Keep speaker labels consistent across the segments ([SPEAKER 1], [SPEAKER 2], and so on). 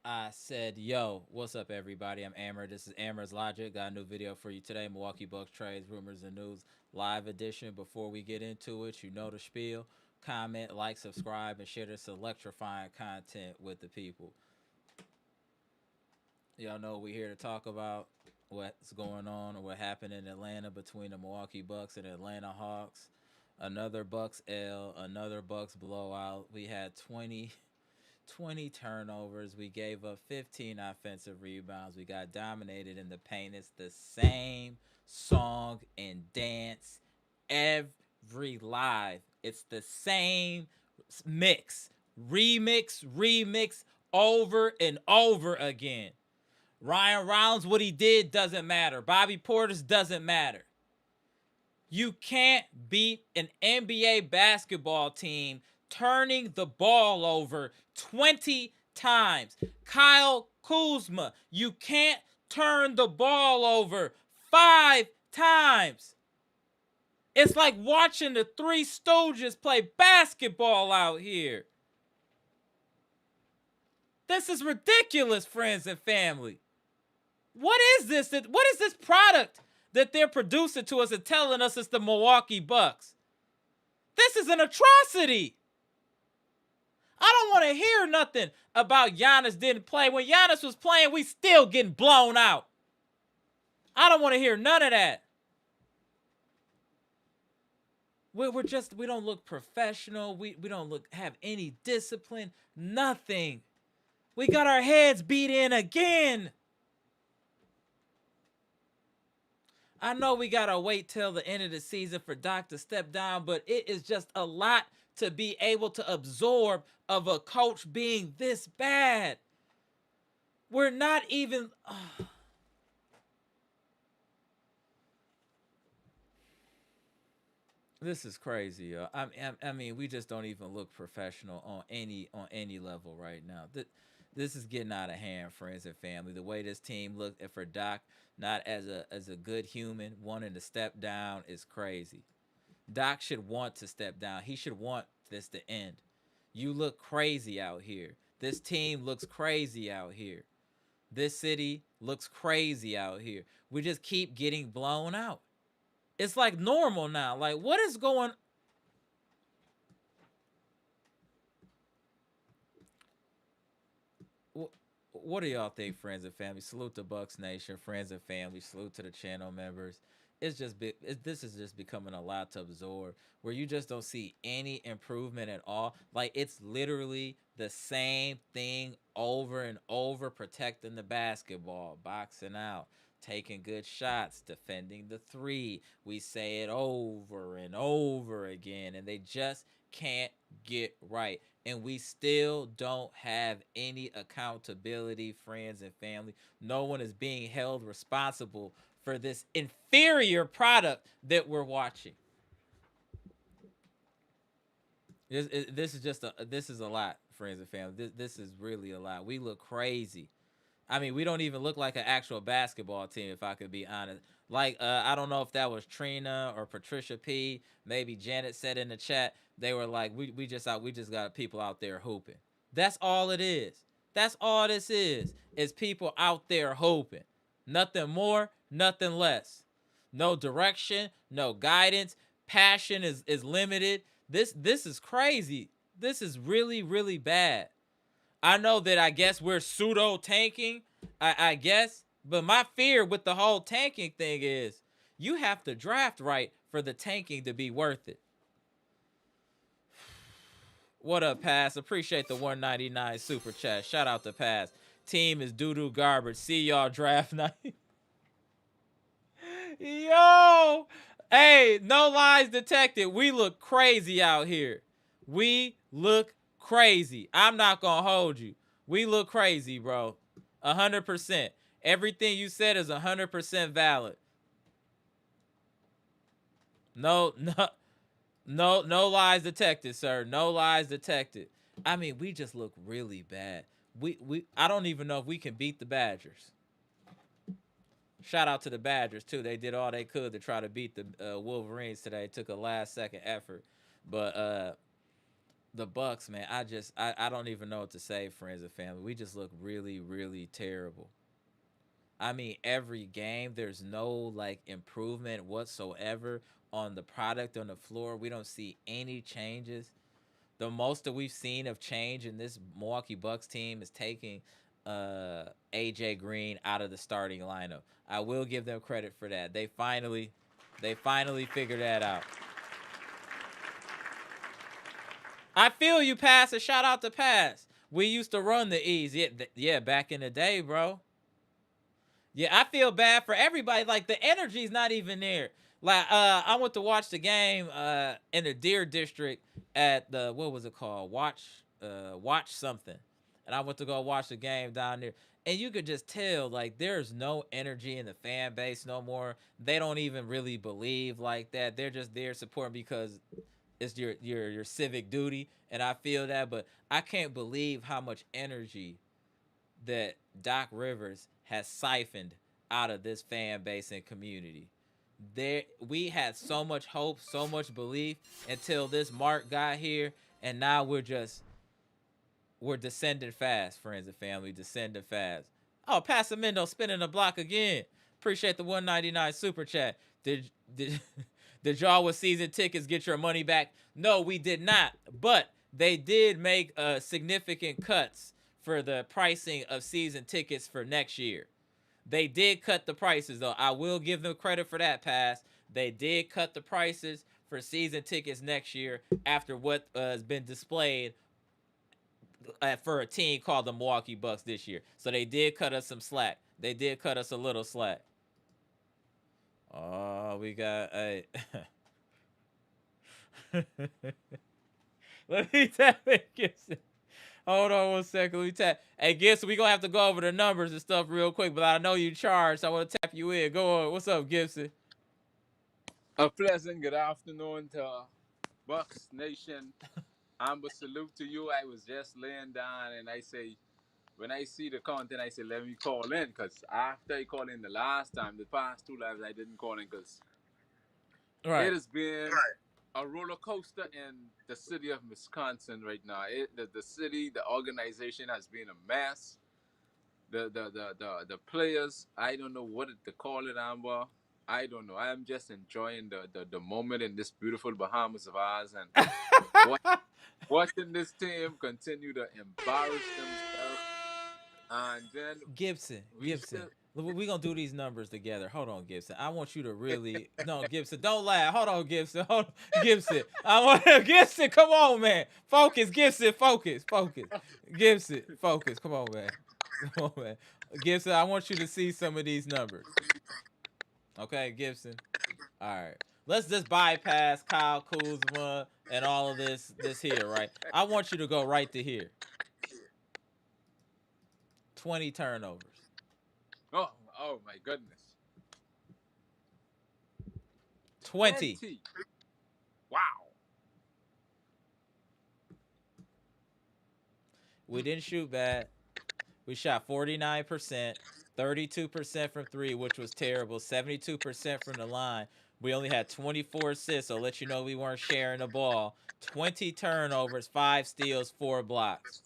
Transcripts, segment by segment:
[SPEAKER 1] I said, yo, what's up, everybody? I'm Amara. This is Amara's Logic. Got a new video for you today. Milwaukee Bucks trades, rumors, and news live edition. Before we get into it, you know the spiel. Comment, like, subscribe, and share this electrifying content with the people. Y'all know we're here to talk about what's going on or what happened in Atlanta between the Milwaukee Bucks and Atlanta Hawks. Another Bucks L, another Bucks blowout. We had 20 turnovers. We gave up 15 offensive rebounds. We got dominated in the paint. It's the same song and dance every live. It's the same mix. Remix over and over again. Ryan Rollins, what he did doesn't matter. Bobby Portis doesn't matter. You can't beat an NBA basketball team turning the ball over 20 times. Kyle Kuzma, you can't turn the ball over 5 times. It's like watching the Three Stooges play basketball out here. This is ridiculous, friends and family. What is this? What is this product that they're producing to us and telling us it's the Milwaukee Bucks? This is an atrocity. I don't want to hear nothing about Giannis didn't play. When Giannis was playing, we still getting blown out. I don't want to hear none of that. We don't look professional. We don't have any discipline. Nothing. We got our heads beat in again. I know we got to wait till the end of the season for Doc to step down, but it is just a lot to be able to absorb of a coach being this bad. We're not even... This is crazy, yo. I mean, we just don't even look professional on any level right now. This is getting out of hand, friends and family. The way this team looked for Doc, not as a good human, wanting to step down is crazy. Doc should want to step down. He should want this to end. You look crazy out here. This team looks crazy out here. This city looks crazy out here. We just keep getting blown out. It's like normal now. Like, what is going... What do y'all think, friends and family? Salute to Bucks Nation, friends and family. Salute to the channel members. This is just becoming a lot to absorb, where you just don't see any improvement at all. Like, it's literally the same thing over and over, protecting the basketball, boxing out, taking good shots, defending the three. We say it over and over again, and they just can't get right. And we still don't have any accountability, friends and family. No one is being held responsible for this inferior product that we're watching. This is a lot, friends and family. This is really a lot. We look crazy. I mean, we don't even look like an actual basketball team, if I could be honest. Like, I don't know if that was Trina or Patricia P. Maybe Janet said in the chat, they were like, we just got people out there hooping. That's all it is. That's all this is people out there hooping. Nothing more, nothing less. No direction, no guidance. Passion is limited. This is crazy. This is really, really bad. I know that I guess we're pseudo tanking, I guess, but my fear with the whole tanking thing is you have to draft right for the tanking to be worth it. What up, Pass? Appreciate the 199 super chat. Shout out to Pass. Team is doo-doo garbage. See y'all draft night. Yo! Hey, no lies detected. We look crazy out here. We look crazy. I'm not gonna hold you. We look crazy, bro. 100%. Everything you said is 100% valid. No, no, no lies detected, sir. No lies detected. I mean, we just look really bad. I don't even know if we can beat the Badgers. Shout out to the Badgers too. They did all they could to try to beat the Wolverines today. It took a last second effort, but the Bucks, man, I don't even know what to say, friends and family. We just look really, really terrible. I mean, every game there's no like improvement whatsoever on the product on the floor. We don't see any changes. The most that we've seen of change in this Milwaukee Bucks team is taking AJ Green out of the starting lineup. I will give them credit for that. They finally figured that out. I feel you, Pass. A shout out to Pass. We used to run the E's. Yeah, back in the day, bro. Yeah, I feel bad for everybody. Like the energy's not even there. Like I went to watch the game in the Deer District at the what was it called? Watch something. And I went to go watch the game down there. And you could just tell like there's no energy in the fan base no more. They don't even really believe like that. They're just there supporting because it's your civic duty. And I feel that, but I can't believe how much energy that Doc Rivers has siphoned out of this fan base and community. There, we had so much hope, so much belief until this Mark got here, and now we're descending fast, friends and family, descending fast. Oh, Passamendo spinning the block again. Appreciate the 199 super chat. Did did y'all with season tickets get your money back? No, we did not. But they did make significant cuts for the pricing of season tickets for next year. They did cut the prices, though. I will give them credit for that, Pass. They did cut the prices for season tickets next year after what has been displayed for a team called the Milwaukee Bucks this year. So they did cut us some slack. They did cut us a little slack. Oh, we got a. Let me tap it, Gibson. Hold on 1 second. Let me tap. Hey, Gibson, we gonna have to go over the numbers and stuff real quick, but I know you charged, so I want to tap you in. Go on. What's up, Gibson?
[SPEAKER 2] A pleasant good afternoon to Bucks Nation. Amber, salute to you. I was just laying down and I say, when I see the content, I say, let me call in because after I called in the last time, the past two lives, I didn't call in because it
[SPEAKER 1] Right.
[SPEAKER 2] has been a roller coaster in the city of Wisconsin right now. The city, the organization has been a mess. The players, I don't know what to call it, Amber. I don't know. I am just enjoying the moment in this beautiful Bahamas of ours and watch, watching this team continue to embarrass themselves. And then
[SPEAKER 1] Gibson,
[SPEAKER 2] we
[SPEAKER 1] Gibson.
[SPEAKER 2] still
[SPEAKER 1] We gonna do these numbers together. Hold on, Gibson. I want you to really no, Gibson. Don't laugh. Hold on, Gibson. Hold on, Gibson. I want Gibson. Come on, man. Focus, Gibson. Focus. Gibson, focus. Come on, man. Come on, man. Gibson, I want you to see some of these numbers. Okay, Gibson. All right. Let's just bypass Kyle Kuzma and all of this here, right? I want you to go right to here. 20 turnovers.
[SPEAKER 2] oh oh my goodness.
[SPEAKER 1] 20.
[SPEAKER 2] 20. Wow.
[SPEAKER 1] We didn't shoot bad. We shot 49%, 32% from three, which was terrible, 72% from the line. We only had 24 assists, so let you know we weren't sharing the ball. 20 turnovers, 5 steals, 4 blocks.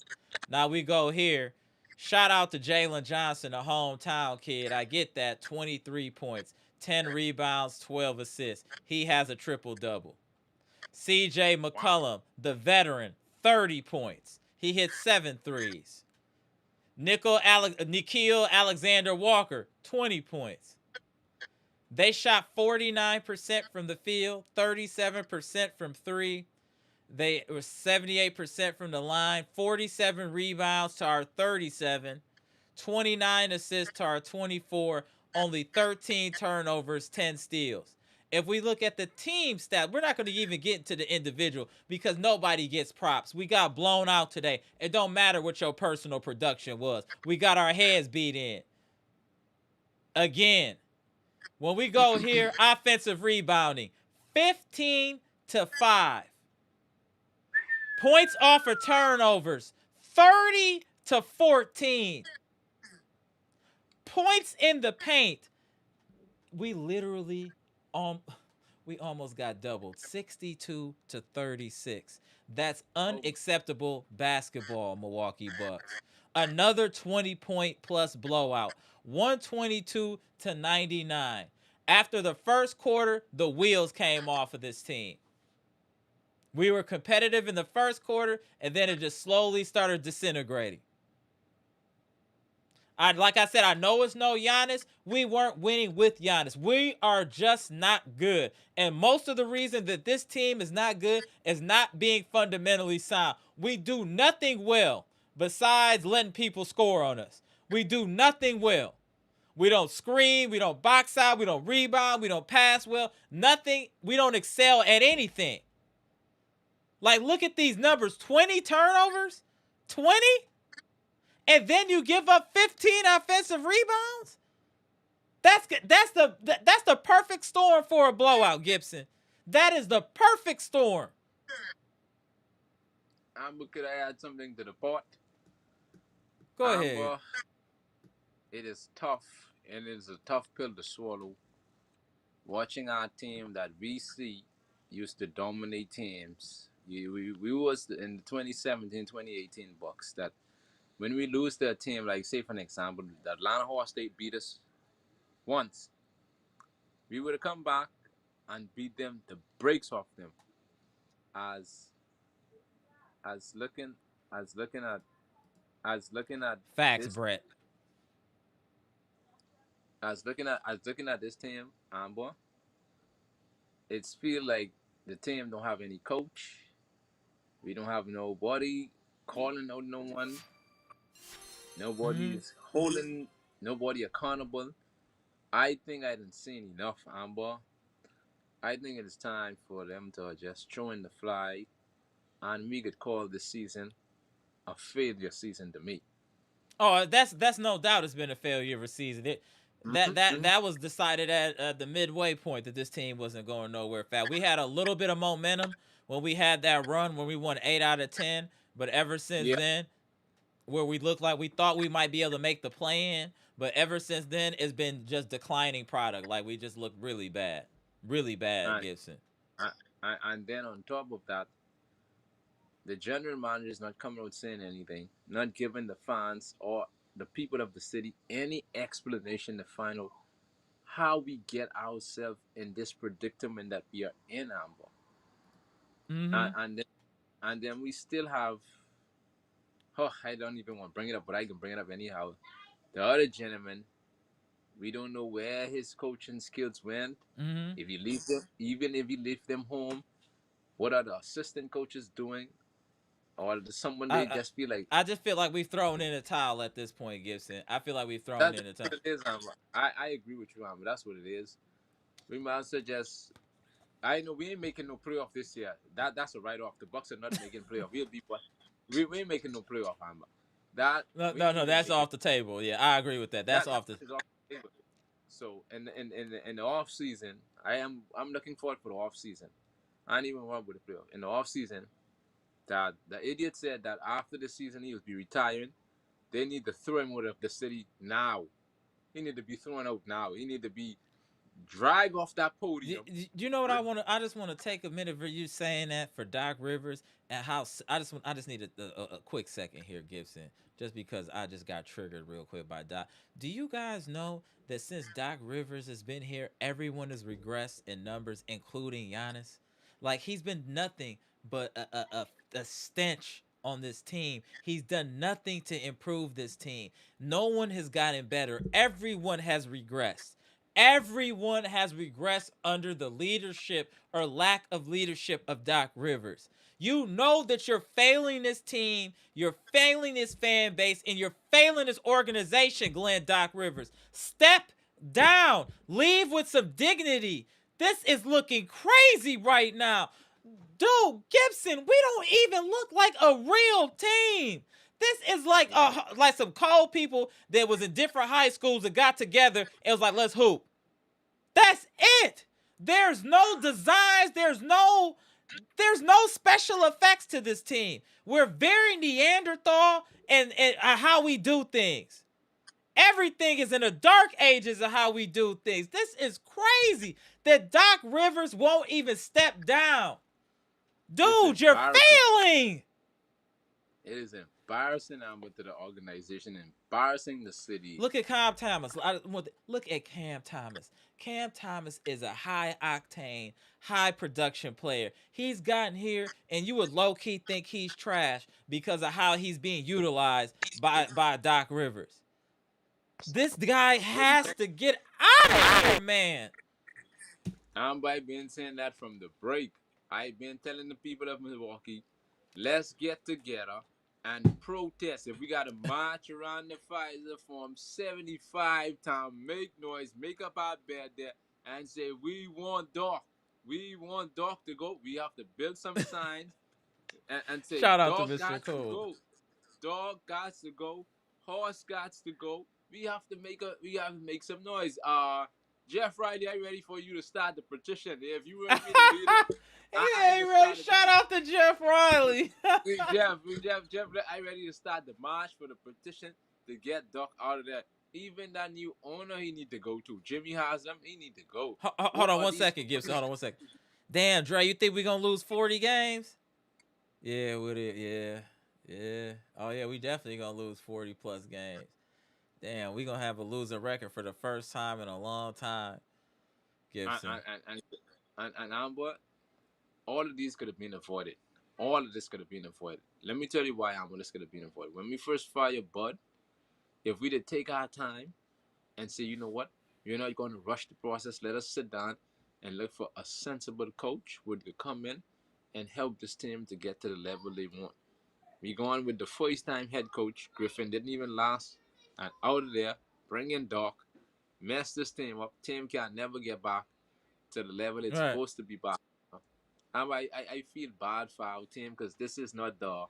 [SPEAKER 1] Now we go here. Shout out to Jalen Johnson, a hometown kid. I get that. 23 points, 10 rebounds, 12 assists. He has a triple double. CJ
[SPEAKER 2] Wow.
[SPEAKER 1] McCollum, the veteran, 30 points. He hit 7 threes. Nikhil Alexander Walker, 20 points. They shot 49% from the field, 37% from three. They were 78% from the line, 47 rebounds to our 37, 29 assists to our 24, only 13 turnovers, 10 steals. If we look at the team stat, we're not going to even get into the individual because nobody gets props. We got blown out today. It don't matter what your personal production was. We got our heads beat in. Again, when we go here, offensive rebounding, 15 to 5. Points off of turnovers, 30 to 14. Points in the paint. We literally we almost got doubled, 62 to 36. That's
[SPEAKER 2] Oh,
[SPEAKER 1] unacceptable basketball, Milwaukee Bucks. Another 20-point plus blowout, 122 to 99. After the first quarter, the wheels came off of this team. We were competitive in the first quarter, and then it just slowly started disintegrating. Like I said, I know it's no Giannis. We weren't winning with Giannis. We are just not good. And most of the reason that this team is not good is not being fundamentally sound. We do nothing well besides letting people score on us. We do nothing well. We don't screen. We don't box out. We don't rebound. We don't pass well. Nothing. We don't excel at anything. Like, look at these numbers. 20 turnovers? 20? And then you give up 15 offensive rebounds? That's the perfect storm for a blowout, Gibson. That is the perfect storm.
[SPEAKER 2] could I add something to the pot?
[SPEAKER 1] Go ahead.
[SPEAKER 2] Amber, it is tough, and it is a tough pill to swallow. Watching our team that we see used to dominate teams. We was in the 2017-2018 Bucks that when we lose to a team, like say for an example, the Atlanta Hawks State beat us once, we would have come back and beat them the brakes off them. As as looking as looking at as looking at
[SPEAKER 1] Facts,
[SPEAKER 2] this
[SPEAKER 1] Brett.
[SPEAKER 2] as looking at this team, Amber, it's feel like the team don't have any coach. We don't have nobody calling out no one. Nobody
[SPEAKER 1] Mm-hmm.
[SPEAKER 2] is holding nobody accountable. I think I didn't see enough, Amber. I think it is time for them to just throw in the fly, and we could call this season a failure season to me.
[SPEAKER 1] Oh, that's no doubt. It's been a failure of a season. That
[SPEAKER 2] Mm-hmm,
[SPEAKER 1] that
[SPEAKER 2] mm-hmm.
[SPEAKER 1] that was decided at the midway point that this team wasn't going nowhere fast. We had a little bit of momentum when we had that run when we won 8 out of 10, but ever since
[SPEAKER 2] Yeah,
[SPEAKER 1] then, where we looked like we thought we might be able to make the play in, but ever since then it's been just declining product. Like we just look really bad,
[SPEAKER 2] and,
[SPEAKER 1] Gibson.
[SPEAKER 2] and then on top of that, the general manager is not coming out saying anything, not giving the fans or the people of the city any explanation to find out how we get ourselves in this predicament that we are in, Amber.
[SPEAKER 1] Mm-hmm.
[SPEAKER 2] And then we still have. Oh, I don't even want to bring it up, but I can bring it up anyhow. The other gentleman, we don't know where his coaching skills went.
[SPEAKER 1] Mm-hmm.
[SPEAKER 2] If he leaves them, even if he leaves them home, what are the assistant coaches doing? Or does someone
[SPEAKER 1] I,
[SPEAKER 2] they
[SPEAKER 1] I
[SPEAKER 2] just feel like
[SPEAKER 1] I just feel like we've thrown in a towel at this point, Gibson. I feel like we've thrown
[SPEAKER 2] that's
[SPEAKER 1] in a towel.
[SPEAKER 2] what it is? I agree with you, but that's what it is. We might as well just. I know we ain't making no playoff this year. That's a write off. The Bucks are not making playoff. We'll be what we ain't making no playoff, Amber. That
[SPEAKER 1] No,
[SPEAKER 2] we
[SPEAKER 1] no,
[SPEAKER 2] ain't
[SPEAKER 1] no.
[SPEAKER 2] even
[SPEAKER 1] That's
[SPEAKER 2] making
[SPEAKER 1] off the table. Yeah, I agree with that. That's
[SPEAKER 2] that
[SPEAKER 1] off the.
[SPEAKER 2] is off the table. So in the off season, I'm looking forward for the off season. I ain't even want with the playoff. In the off season, that the idiot said that after the season he will be retiring. They need to throw him out of the city now. He need to be thrown out now. He need to be dragged off that podium.
[SPEAKER 1] You know what I want to? I just want to take a minute for you saying that for Doc Rivers and how I just need a quick second here, Gibson, just because I just got triggered real quick by Doc. Do you guys know that since Doc Rivers has been here, everyone has regressed in numbers, including Giannis? Like he's been nothing but a stench on this team. He's done nothing to improve this team. No one has gotten better. Everyone has regressed. Everyone has regressed under the leadership or lack of leadership of Doc Rivers. You know that you're failing this team, you're failing this fan base, and you're failing this organization, Glenn Doc Rivers. Step down. Leave with some dignity. This is looking crazy right now. Dude, Gibson, we don't even look like a real team. This is like some cold people that was in different high schools that got together and was like, let's hoop. That's it. There's no designs. There's no special effects to this team. We're very Neanderthal and how we do things. Everything is in the dark ages of how we do things. This is crazy that Doc Rivers won't even step down. Dude, you're failing.
[SPEAKER 2] It is embarrassing, to the organization, embarrassing the city.
[SPEAKER 1] Look at Cam Thomas. Look at Cam Thomas. Cam Thomas is a high octane, high production player. He's gotten here, and you would low key think he's trash because of how he's being utilized by Doc Rivers. This guy has to get out of here, man.
[SPEAKER 2] I've been saying that from the break. I've been telling the people of Milwaukee, let's get together and protest. If we got to march around the Pfizer Forum 75 times, make noise, make up our bed there, and say, we want Doc. We want Doc to go. We have to build some signs and say,
[SPEAKER 1] shout out
[SPEAKER 2] Dog
[SPEAKER 1] to Mr. Cole.
[SPEAKER 2] Dog got to go. Horse got to go. We have to make some noise. Jeff Riley, I'm ready for you to start the petition. If you ready to lead it,
[SPEAKER 1] hey, Ray, shout out to Jeff Riley.
[SPEAKER 2] Jeff, I'm ready to start the march for the petition to get Doc out of there. Even that new owner, he need to go to. Jimmy Haslam, he need to go.
[SPEAKER 1] Hold on one second, Gibson. Hold on one second. Damn, Dre, you think we gonna lose 40 games? Yeah, with it. Yeah. Oh yeah, we definitely gonna lose 40 plus games. Damn, we gonna have a losing record for the first time in a long time. Gibson.
[SPEAKER 2] And Amber, all of these could have been avoided. All of this could have been avoided. Let me tell you why Amber this could have been avoided. When we first fired Bud, if we did take our time and say, you know what, you're not going to rush the process. Let us sit down and look for a sensible coach who would come in and help this team to get to the level they want. We going with the first-time head coach. Griffin didn't even last. And out of there, bring in Doc, mess this team up. Team can never get back to the level it's supposed to be back. I feel bad for our team because this is not the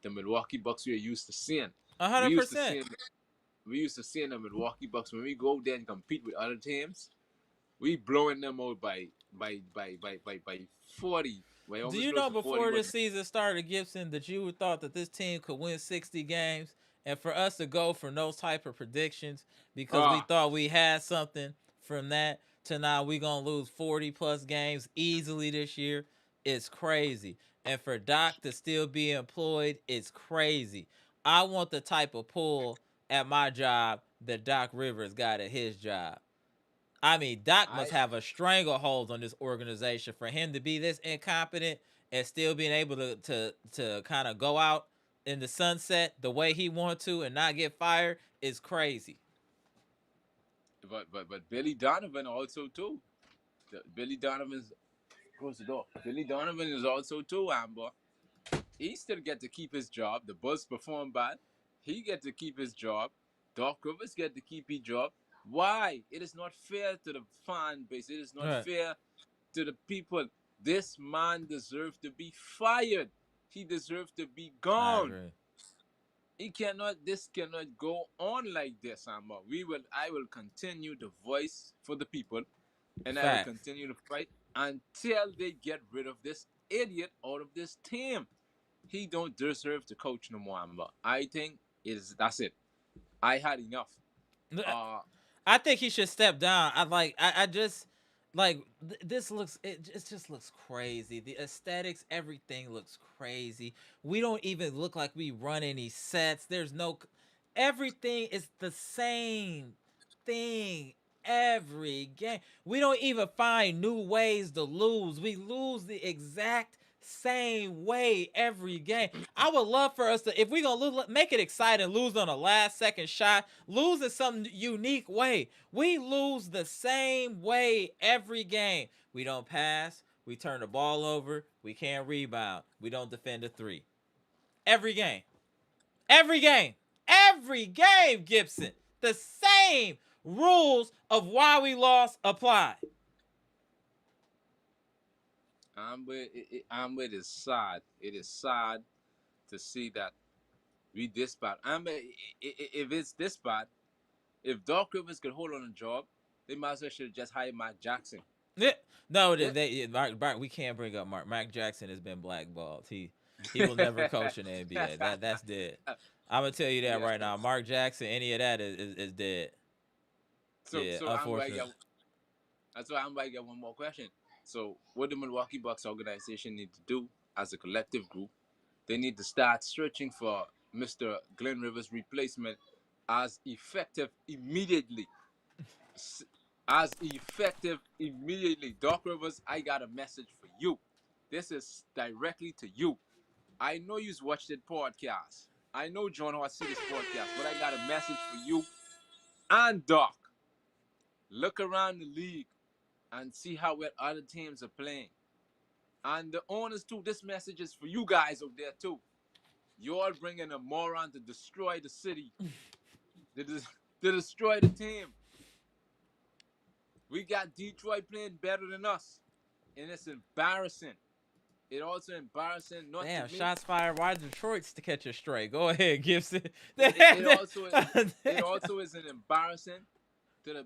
[SPEAKER 2] Milwaukee Bucks we're used to seeing.
[SPEAKER 1] 100%.
[SPEAKER 2] We used to seeing the Milwaukee Bucks when we go there and compete with other teams. We blowing them out by 40.
[SPEAKER 1] Do you know before this season started, Gibson, that you thought that this team could win 60 games? And for us to go from those type of predictions because we thought we had something from that to now we going to lose 40 plus games easily this year, it's crazy. And for Doc to still be employed, it's crazy. I want the type of pull at my job that Doc Rivers got at his job. I mean, Doc must have a stranglehold on this organization for him to be this incompetent and still being able to kind of go out in the sunset the way he wants to and not get fired is crazy.
[SPEAKER 2] But Billy Donovan also too. Billy Donovan's close the door. Billy Donovan is also too, Amber. He still get to keep his job. The Bulls perform bad. He get to keep his job. Doc Rivers get to keep his job. Why? It is not fair to the fan base. It is not fair to the people. This man deserves to be fired. He deserves to be gone. This cannot go on like this, Amber. I will continue to voice for the people, and I will continue to fight until they get rid of this idiot out of this team. he don't deserve to coach no more. But I think that's it. I had enough.
[SPEAKER 1] I think he should step down. I just this looks it just looks crazy. The aesthetics, everything looks crazy. We don't even look like we run any sets. There's no everything is the same thing every game. We don't even find new ways to lose. We lose the exact same way every game. I would love for us to, if we're gonna lose, make it exciting. Lose on a last second shot. Lose in some unique way. We lose the same way every game. We don't pass. We turn the ball over. We can't rebound. We don't defend a three. Every game. Every game. Every game, Gibson. The same rules of why we lost apply.
[SPEAKER 2] Amber, it is sad. It is sad to see that we this bad. Amber, if it's this bad, if Doc Rivers could hold on a job, they might as well should have just hired Mike Jackson.
[SPEAKER 1] Yeah. No, Mark, we can't bring up Mark. Mac Jackson has been blackballed. He will never coach in the NBA. That's dead. I'm gonna tell you that
[SPEAKER 2] Yes.
[SPEAKER 1] right now. Mark Jackson, any of that is dead. Yeah, unfortunately.
[SPEAKER 2] That's why I'm about to get one more question. So, what the Milwaukee Bucks organization need to do as a collective group, they need to start searching for Mr. Glenn Rivers' replacement as effective immediately. As effective immediately. Doc Rivers, I got a message for you. This is directly to you. I know you've watched the podcast. I know John Hart see this podcast, but I got a message for you and Doc. Look around the league and see how well other teams are playing. And the owners too, this message is for you guys out there too. You're bringing a moron to destroy the city, to destroy the team. We got Detroit playing better than us, and it's embarrassing. It also embarrassing. Not
[SPEAKER 1] Damn,
[SPEAKER 2] to me.
[SPEAKER 1] shots fired. Why Detroit's to catch a stray? Go ahead, Gibson.
[SPEAKER 2] It also is an embarrassing to the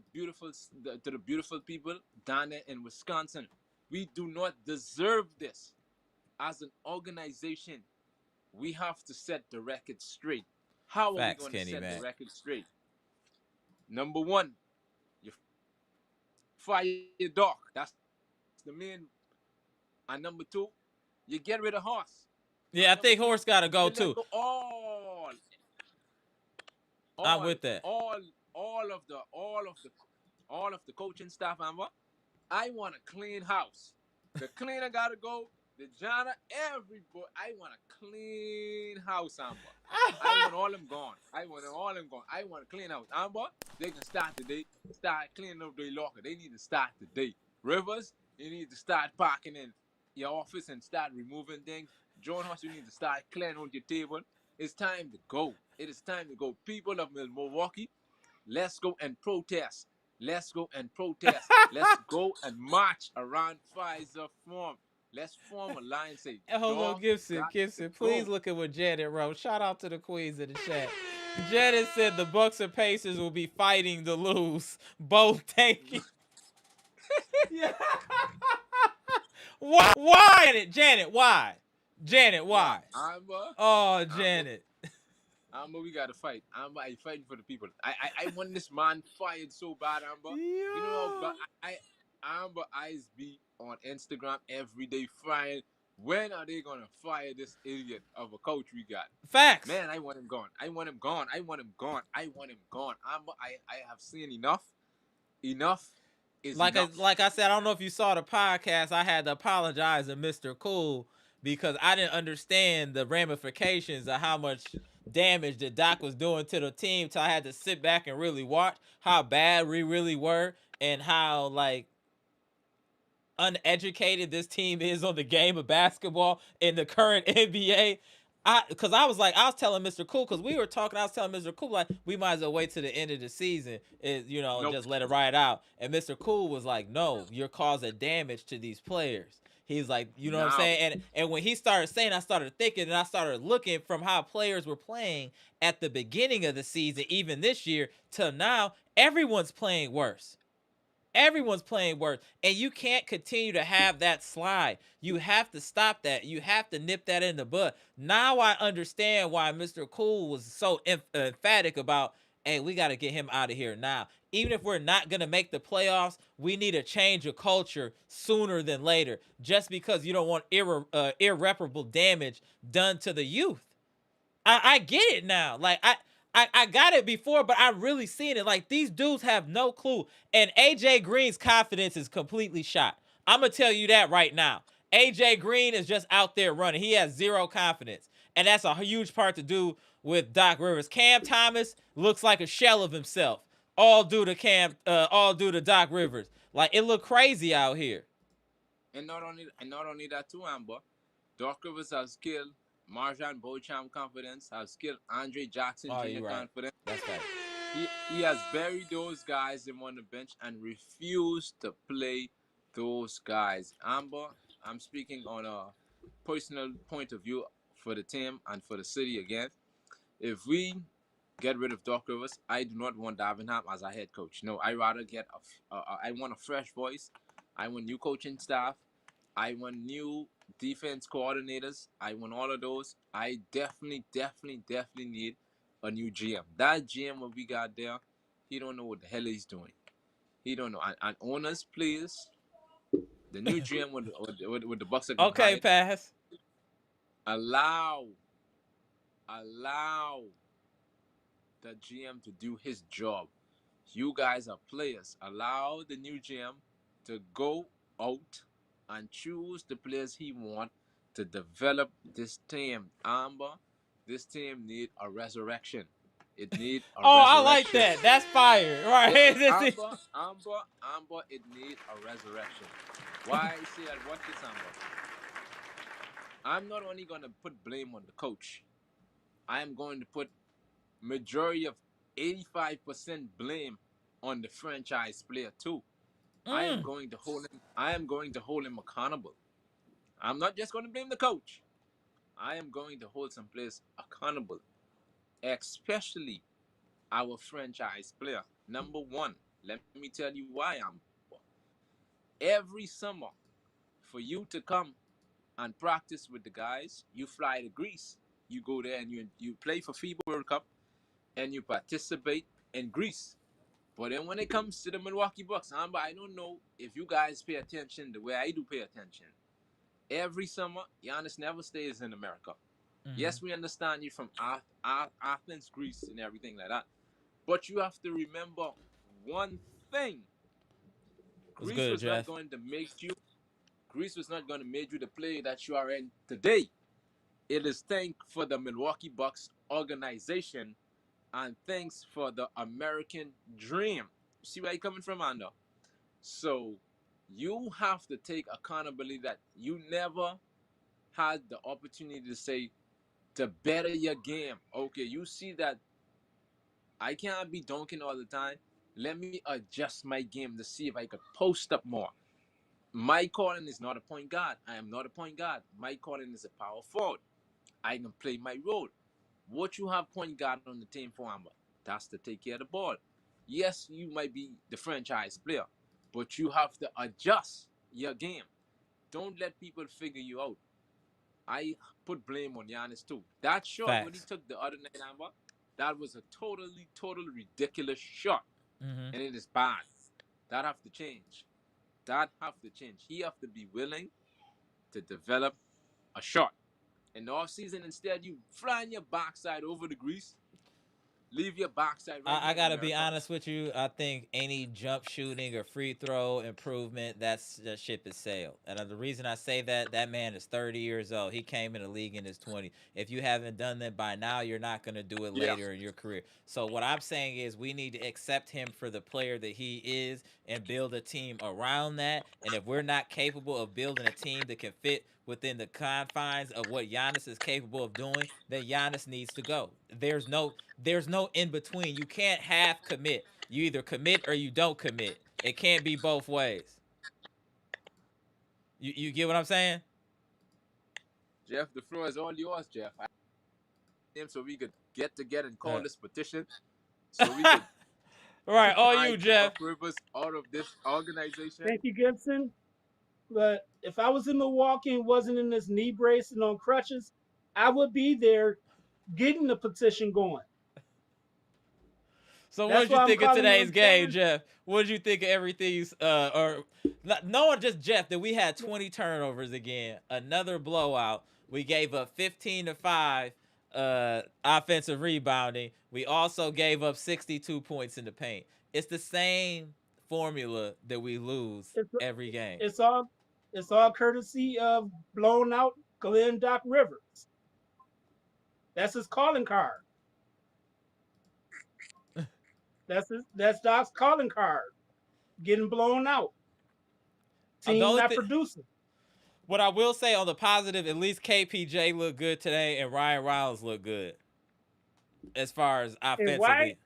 [SPEAKER 2] beautiful people down there in Wisconsin. We do not deserve this. As an organization, we have to set the record straight. How are
[SPEAKER 1] Facts,
[SPEAKER 2] we going to set
[SPEAKER 1] man.
[SPEAKER 2] the record straight? Number one, you fire your Doc. That's the main. And number two, you get rid of Horse.
[SPEAKER 1] Yeah, I think Horse got to go too.
[SPEAKER 2] Go
[SPEAKER 1] I'm with that.
[SPEAKER 2] All of the coaching staff, Amber. I want a clean house. The cleaner got to go. The janitor, everybody. I want a clean house, Amber. I want all them gone. I want a clean house, Amber. They can start today. Start cleaning up their locker. They need to start today. Rivers, you need to start parking in your office and start removing things. John Hoss, you need to start clearing on your table. It's time to go. It is time to go. People of Milwaukee, let's go and protest. Let's go and protest. Let's go and march around Pfizer Forum. Let's form a line. Say,
[SPEAKER 1] hold on, Gibson, please look at what Janet wrote. Shout out to the queens in the chat. Janet said the Bucks and Pacers will be fighting to lose. Both tanking. Yeah. Why? Janet, why? Oh, Janet.
[SPEAKER 2] Amber, we gotta fight. Amber, I fighting for the people. I want this man fired so bad, Amber.
[SPEAKER 1] Yeah.
[SPEAKER 2] You know, but Amber eyes be on Instagram every day frying. When are they gonna fire this idiot of a coach we got?
[SPEAKER 1] Facts.
[SPEAKER 2] Man, I want him gone. Amber, I have seen enough. Enough is
[SPEAKER 1] like
[SPEAKER 2] enough.
[SPEAKER 1] Like I said, I don't know if you saw the podcast. I had to apologize to Mr. Cool because I didn't understand the ramifications of how much damage that Doc was doing to the team. So I had to sit back and really watch how bad we really were and how uneducated this team is on the game of basketball in the current NBA. I was telling Mr. Cool, because we were talking, I was telling Mr. Cool, like, we might as well wait to the end of the season, nope. Just let it ride out. And Mr. Cool was like, no, you're causing damage to these players. He's like, you know what I'm saying? And when he started saying, I started thinking and I started looking from how players were playing at the beginning of the season, even this year, till now, everyone's playing worse. Everyone's playing worse. And you can't continue to have that slide. You have to stop that. You have to nip that in the bud. Now I understand why Mr. Cool was so emphatic about, hey, we got to get him out of here now. Even if we're not going to make the playoffs, we need a change of culture sooner than later, just because you don't want irreparable damage done to the youth. I get it now. Like I got it before, but I really seen it. Like these dudes have no clue. And AJ Green's confidence is completely shot. I'm gonna tell you that right now. AJ Green is just out there running. He has zero confidence. And that's a huge part to do with Doc Rivers. Cam Thomas looks like a shell of himself. All due to Doc Rivers. Like it look crazy out here.
[SPEAKER 2] And not only that too, Amber. Doc Rivers has killed Marjan Beauchamp confidence, has killed Andre Jackson
[SPEAKER 1] Oh,
[SPEAKER 2] Jr.
[SPEAKER 1] you're right.
[SPEAKER 2] confidence.
[SPEAKER 1] That's right.
[SPEAKER 2] He has buried those guys in on the bench and refused to play those guys. Amber, I'm speaking on a personal point of view for the team and for the city again. If we get rid of Doc Rivers, I do not want Davenham as a head coach. No, I rather get I want a fresh voice. I want new coaching staff. I want new defense coordinators. I want all of those. I definitely need a new GM. That GM what we got there, he don't know what the hell he's doing. He don't know. And owners, please, the new GM with the Bucks are going to
[SPEAKER 1] Okay,
[SPEAKER 2] hire,
[SPEAKER 1] pass.
[SPEAKER 2] allow the GM to do his job. You guys are players. Allow the new GM to go out and choose the players he want to develop this team. Amber, this team need a resurrection. It need a
[SPEAKER 1] Oh, I like
[SPEAKER 2] resurrection.
[SPEAKER 1] that. That's fire.
[SPEAKER 2] It,
[SPEAKER 1] Right.
[SPEAKER 2] Amber, it need a resurrection. Why I say that? What this, Amber? I'm not only gonna put blame on the coach. I am going to put majority of 85% blame on the franchise player too. I am
[SPEAKER 1] Mm.
[SPEAKER 2] going to hold him. I am going to hold him accountable. I'm not just going to blame the coach. I am going to hold some players accountable, especially our franchise player. Number one, let me tell you why I'm. Every summer, for you to come and practice with the guys, you fly to Greece. You go there and you play for FIBA World Cup and you participate in Greece. But then when it comes to the Milwaukee Bucks, Amber, I don't know if you guys pay attention the way I do pay attention. Every summer, Giannis never stays in America.
[SPEAKER 1] Mm-hmm.
[SPEAKER 2] Yes, we understand you from Athens, Greece, and everything like that. But you have to remember one thing.
[SPEAKER 1] What's
[SPEAKER 2] Greece
[SPEAKER 1] good,
[SPEAKER 2] was not
[SPEAKER 1] Jeff?
[SPEAKER 2] going to make you. Greece was not going to make you the player that you are in today. It is thanks for the Milwaukee Bucks organization and thanks for the American dream. See where you're coming from, Ando? So you have to take accountability that you never had the opportunity to say to better your game. Okay, you see that I can't be dunking all the time. Let me adjust my game to see if I could post up more. My calling is not a point guard. I am not a point guard. My calling is a power forward. I can play my role. What you have point guard on the team for, Amber? That's to take care of the ball. Yes, you might be the franchise player, but you have to adjust your game. Don't let people figure you out. I put blame on Giannis too. That shot when he
[SPEAKER 1] Facts.
[SPEAKER 2] took the other night, Amber, that was a totally ridiculous shot,
[SPEAKER 1] Mm-hmm.
[SPEAKER 2] and it is bad. That have to change. That have to change. He have to be willing to develop a shot. In the off season, instead you flying your backside over the grease, leave your backside right
[SPEAKER 1] I
[SPEAKER 2] here in
[SPEAKER 1] gotta be
[SPEAKER 2] America.
[SPEAKER 1] honest with you. I think any jump shooting or free throw improvement, that ship has sailed. And the reason I say that, that man is 30 years old. He came in the league in his 20s. If you haven't done that by now, you're not gonna do it
[SPEAKER 2] Yeah.
[SPEAKER 1] later in your career. So what I'm saying is, we need to accept him for the player that he is and build a team around that. And if we're not capable of building a team that can fit within the confines of what Giannis is capable of doing, then Giannis needs to go. There's no in between. You can't half commit. You either commit or you don't commit. It can't be both ways. You get what I'm saying?
[SPEAKER 2] Jeff, the floor is all yours, Jeff. I him so we could get together and call
[SPEAKER 1] Uh,
[SPEAKER 2] this petition, so we could
[SPEAKER 1] Right,
[SPEAKER 2] to
[SPEAKER 1] all
[SPEAKER 2] try
[SPEAKER 1] you,
[SPEAKER 2] to
[SPEAKER 1] Jeff.
[SPEAKER 2] Doc Rivers out of this organization?
[SPEAKER 3] Thank you, Gibson. But if I was in Milwaukee and wasn't in this knee brace and on crutches, I would be there getting the petition going.
[SPEAKER 1] So what
[SPEAKER 3] That's
[SPEAKER 1] did you
[SPEAKER 3] why I'm
[SPEAKER 1] think of
[SPEAKER 3] calling
[SPEAKER 1] today's
[SPEAKER 3] them
[SPEAKER 1] game,
[SPEAKER 3] fans.
[SPEAKER 1] Jeff? What did you think of everything's or knowing just Jeff that we had 20 turnovers again, another blowout. We gave up 15 to 5 offensive rebounding. We also gave up 62 points in the paint. It's the same formula that we lose
[SPEAKER 3] It's
[SPEAKER 1] every game.
[SPEAKER 3] it's all it's all courtesy of blown out Glenn Doc Rivers. That's his calling card. That's Doc's calling card. Getting blown out.
[SPEAKER 1] The
[SPEAKER 3] Team
[SPEAKER 1] only
[SPEAKER 3] not
[SPEAKER 1] thing,
[SPEAKER 3] producing.
[SPEAKER 1] what I will say on the positive, at least KPJ looked good today and Ryan Rollins looked good as far as
[SPEAKER 3] And why
[SPEAKER 1] offensively.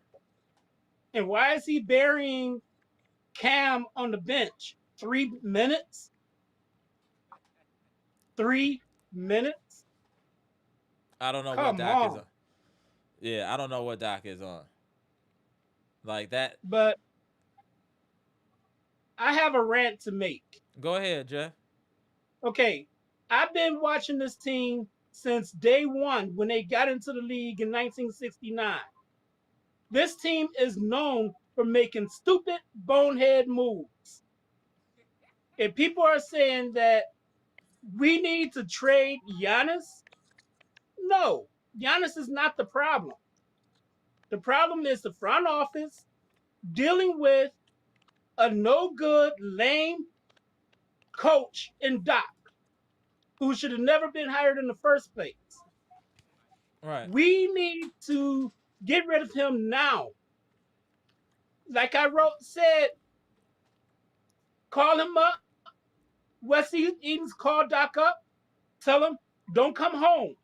[SPEAKER 3] and why is he burying Cam on the bench? 3 minutes? 3 minutes?
[SPEAKER 1] I don't know what
[SPEAKER 3] Come
[SPEAKER 1] Doc is
[SPEAKER 3] on.
[SPEAKER 1] on. Yeah, I don't know what Doc is on. Like that.
[SPEAKER 3] But I have a rant to make.
[SPEAKER 1] Go ahead, Jeff.
[SPEAKER 3] Okay, I've been watching this team since day one when they got into the league in 1969. This team is known for making stupid, bonehead moves. If people are saying that we need to trade Giannis, no, Giannis is not the problem. The problem is the front office dealing with a no good, lame coach in Doc, who should have never been hired in the first place.
[SPEAKER 1] Right.
[SPEAKER 3] We need to get rid of him now. Like I said, call him up. Wesley Edens call Doc up. Tell him, don't come home.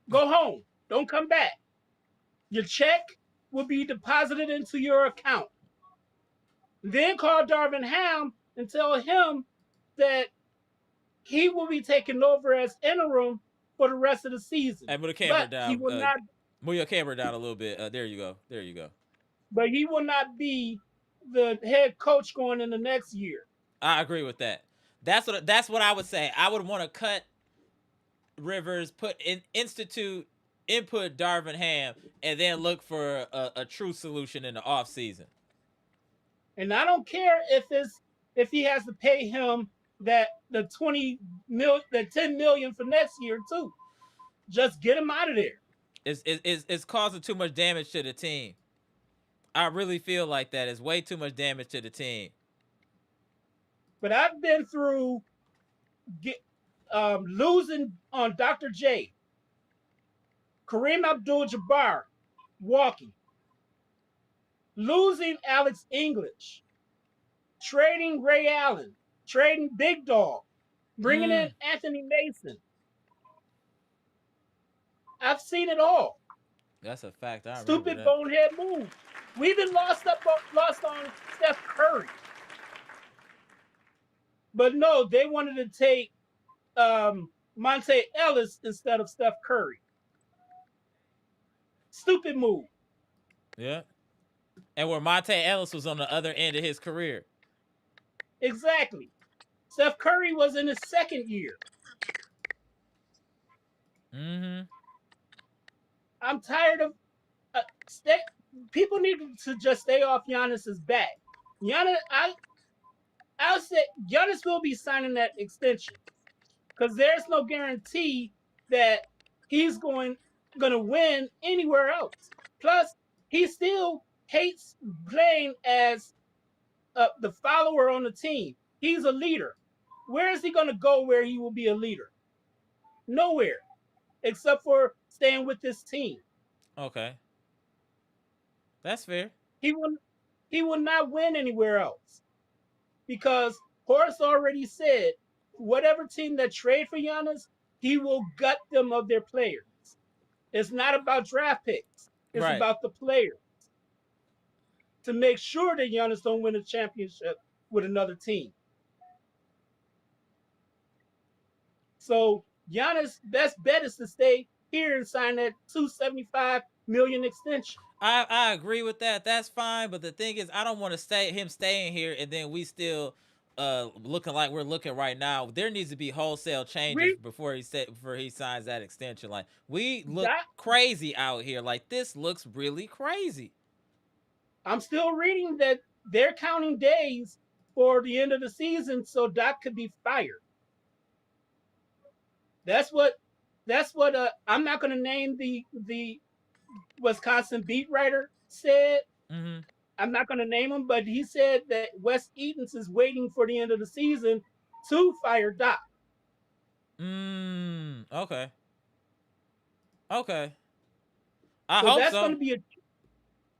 [SPEAKER 3] Go home. Don't come back. Your check will be deposited into your account. Then call Darvin Ham and tell him that he will be taking over as interim for the rest of the season.
[SPEAKER 1] And move the camera
[SPEAKER 3] But he
[SPEAKER 1] down.
[SPEAKER 3] will not.
[SPEAKER 1] Move your camera down a little bit. There you go. There you go.
[SPEAKER 3] But he will not be the head coach going in the next year.
[SPEAKER 1] I agree with that. That's what I would say. I would want to cut Rivers, input Darvin Ham, and then look for a true solution in the off season.
[SPEAKER 3] And I don't care if he has to pay him the 10 million for next year too. Just get him out of there.
[SPEAKER 1] It's causing too much damage to the team. I really feel like that. It's way too much damage to the team.
[SPEAKER 3] But I've been through losing on Dr. J, Kareem Abdul-Jabbar, walking, losing Alex English, trading Ray Allen, trading Big Dog, bringing in Anthony Mason. I've seen it all.
[SPEAKER 1] That's a fact. I
[SPEAKER 3] Stupid bonehead move. We even lost on Steph Curry. But no, they wanted to take Monte Ellis instead of Steph Curry. Stupid move.
[SPEAKER 1] Yeah. And where Monte Ellis was on the other end of his career.
[SPEAKER 3] Exactly. Steph Curry was in his second year.
[SPEAKER 1] Mm-hmm.
[SPEAKER 3] I'm tired of people need to just stay off Giannis's back. Giannis, I'll say Giannis will be signing that extension because there's no guarantee that he's going to win anywhere else. Plus, he still hates playing as the follower on the team. He's a leader. Where is he going to go where he will be a leader? Nowhere, except for staying with this team.
[SPEAKER 1] Okay. That's fair.
[SPEAKER 3] He will not win anywhere else because Horace already said whatever team that trade for Giannis, he will gut them of their players. It's not about draft picks. It's
[SPEAKER 1] right.
[SPEAKER 3] about the players to make sure that Giannis don't win a championship with another team. So Giannis' best bet is to stay here and sign that $275 million extension.
[SPEAKER 1] I agree with that. That's fine, but the thing is, I don't want to him staying here and then we still looking like we're looking right now. There needs to be wholesale changes
[SPEAKER 3] We
[SPEAKER 1] before he signs that extension. Like we look
[SPEAKER 3] Doc,
[SPEAKER 1] crazy out here. Like this looks really crazy.
[SPEAKER 3] I'm still reading that they're counting days for the end of the season so Doc could be fired. That's what I'm not going to name the Wisconsin beat writer said.
[SPEAKER 1] Mm-hmm.
[SPEAKER 3] I'm not going to name him, but he said that Wes Edens is waiting for the end of the season to fire Doc.
[SPEAKER 1] Okay. Okay. I
[SPEAKER 3] So
[SPEAKER 1] hope so.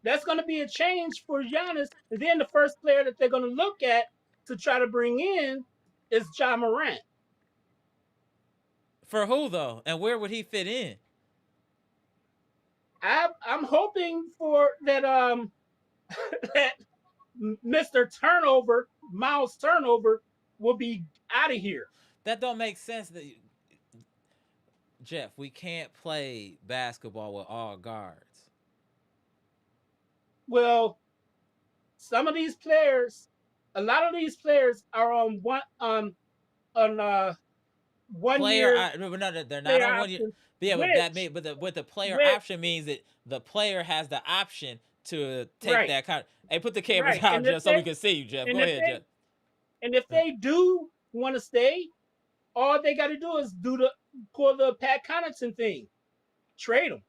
[SPEAKER 3] that's going to be a change for Giannis. And then the first player that they're going to look at to try to bring in is Ja Morant.
[SPEAKER 1] For who though? And where would he fit in?
[SPEAKER 3] I'm hoping for that that Mr. Turnover, Miles Turnover, will be out of here.
[SPEAKER 1] That don't make sense. That Jeff, we can't play basketball with all guards.
[SPEAKER 3] Well, some of these players, a lot of these players are on one year
[SPEAKER 1] No, they're not
[SPEAKER 3] player
[SPEAKER 1] on 1 year.
[SPEAKER 3] option,
[SPEAKER 1] But yeah, but that
[SPEAKER 3] which
[SPEAKER 1] may, but the player
[SPEAKER 3] which
[SPEAKER 1] option means that the player has the option to take
[SPEAKER 3] right,
[SPEAKER 1] that kind. Hey, put the cameras
[SPEAKER 3] right.
[SPEAKER 1] out, Jeff, so we can see you, Jeff.
[SPEAKER 3] And
[SPEAKER 1] Go
[SPEAKER 3] if
[SPEAKER 1] ahead,
[SPEAKER 3] they
[SPEAKER 1] Jeff.
[SPEAKER 3] and if they do want to stay, all they got to do is pull the Pat Connaughton thing, trade them